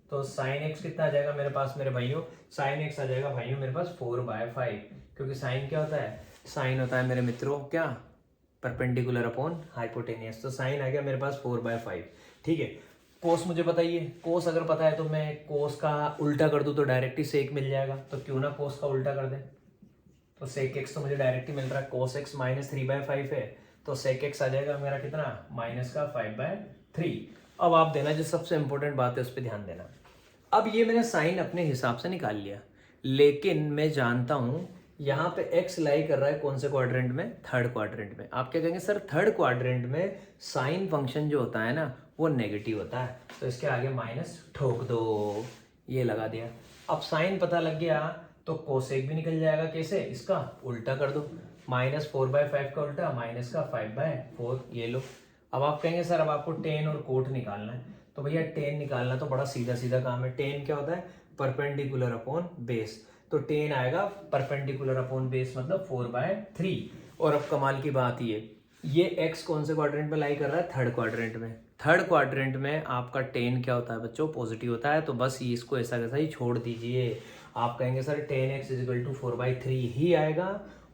तो साइन एक्स कितना आ जाएगा मेरे पास मेरे भाइयों, साइन एक्स आ जाएगा भाइयों मेरे पास 4/5, क्योंकि साइन क्या होता है, साइन होता है मेरे मित्रों क्या, परपेंडिकुलर अपॉन हाइपोटेनियस। तो साइन आ गया मेरे पास 4/5। ठीक है, कोस मुझे पता ही है। कोस अगर पता है तो मैं कोस का उल्टा कर दूं तो डायरेक्ट ही सेक मिल जाएगा। तो क्यों ना कोस का उल्टा कर दें। तो सेक एक्स तो मुझे डायरेक्ट ही मिल रहा है, कोस एक्स माइनस 3/5 है, तो सेक एक्स आ जाएगा मेरा कितना, माइनस का 5/3। अब आप देना, जो सबसे इंपॉर्टेंट बात है उस पर ध्यान देना। अब ये मैंने साइन अपने हिसाब से निकाल लिया, लेकिन मैं जानता हूं यहाँ पे x लाई कर रहा है कौन से क्वाड्रेंट में, थर्ड क्वाड्रेंट में। आप क्या कहेंगे सर, थर्ड क्वाड्रेंट में साइन फंक्शन जो होता है ना वो नेगेटिव होता है, तो इसके आगे माइनस ठोक दो, ये लगा दिया। अब साइन पता लग गया तो कोसेक भी निकल जाएगा। कैसे, इसका उल्टा कर दो, माइनस 4/5 का उल्टा माइनस का 5/4, ये लो। अब आप कहेंगे सर अब आपको टेन और कोट निकालना है, तो भैया टेन निकालना तो बड़ा सीधा सीधा काम है। टेन क्या होता है, परपेंडिकुलर अपॉन बेस। तो टेन आएगा परपेंडिकुलर अपॉन बेस, मतलब 4/3। और अब कमाल की बात ये एक्स कौन से क्वाड्रेंट में लाई कर रहा है, थर्ड क्वाड्रेंट में। थर्ड क्वाड्रेंट में आपका टेन क्या होता है बच्चों, पॉजिटिव होता है। तो बस ये इसको ऐसा कैसा ही छोड़ दीजिए। आप कहेंगे सर 10x = 4/3 ही आएगा,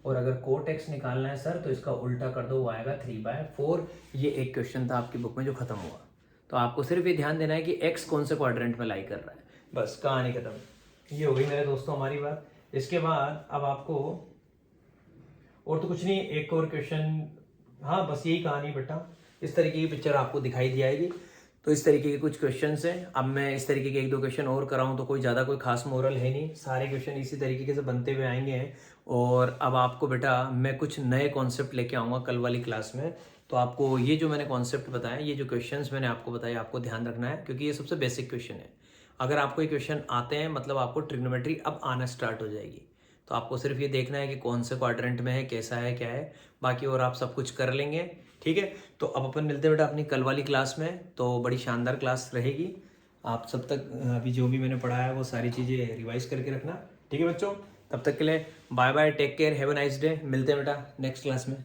और अगर कोट एक्स निकालना है सर तो इसका उल्टा कर दो, वो आएगा 3/4। ये एक क्वेश्चन था आपकी बुक में जो खत्म हुआ। तो आपको सिर्फ ये ध्यान देना है कि एक्स कौन से क्वाड्रेंट में लाई कर रहा है, बस कहानी खत्म। ये हो गई मेरे दोस्तों हमारी बात। इसके बाद अब आपको और तो कुछ नहीं, एक और क्वेश्चन, हाँ बस यही कहानी बेटा। इस तरीके की पिक्चर आपको दिखाई दी जाएगी। तो इस तरीके के कुछ क्वेश्चंस हैं। अब मैं इस तरीके के 1-2 क्वेश्चन और कराऊं तो कोई ज़्यादा कोई खास मोरल है नहीं, सारे क्वेश्चन इसी तरीके से बनते हुए आएंगे। और अब आपको बेटा मैं कुछ नए कॉन्सेप्ट लेके आऊँगा कल वाली क्लास में। तो आपको ये जो मैंने कॉन्सेप्ट बताया, ये जो क्वेश्चंस मैंने आपको बताए, आपको ध्यान रखना है, क्योंकि ये सबसे बेसिक क्वेश्चन है। अगर आपको ये क्वेश्चन आते हैं मतलब आपको ट्रिग्नोमेट्री अब आना स्टार्ट हो जाएगी। तो आपको सिर्फ ये देखना है कि कौन से क्वाड्रेंट में है, कैसा है, क्या है, बाकी और आप सब कुछ कर लेंगे। ठीक है, तो अब अपन मिलते हैं बेटा अपनी कल वाली क्लास में। तो बड़ी शानदार क्लास रहेगी। आप सब तक अभी जो भी मैंने पढ़ाया है वो सारी चीज़ें रिवाइज करके रखना। ठीक है बच्चों, तब तक के लिए bye bye, take care, have a nice day. मिलते हैं बेटा नेक्स्ट क्लास में।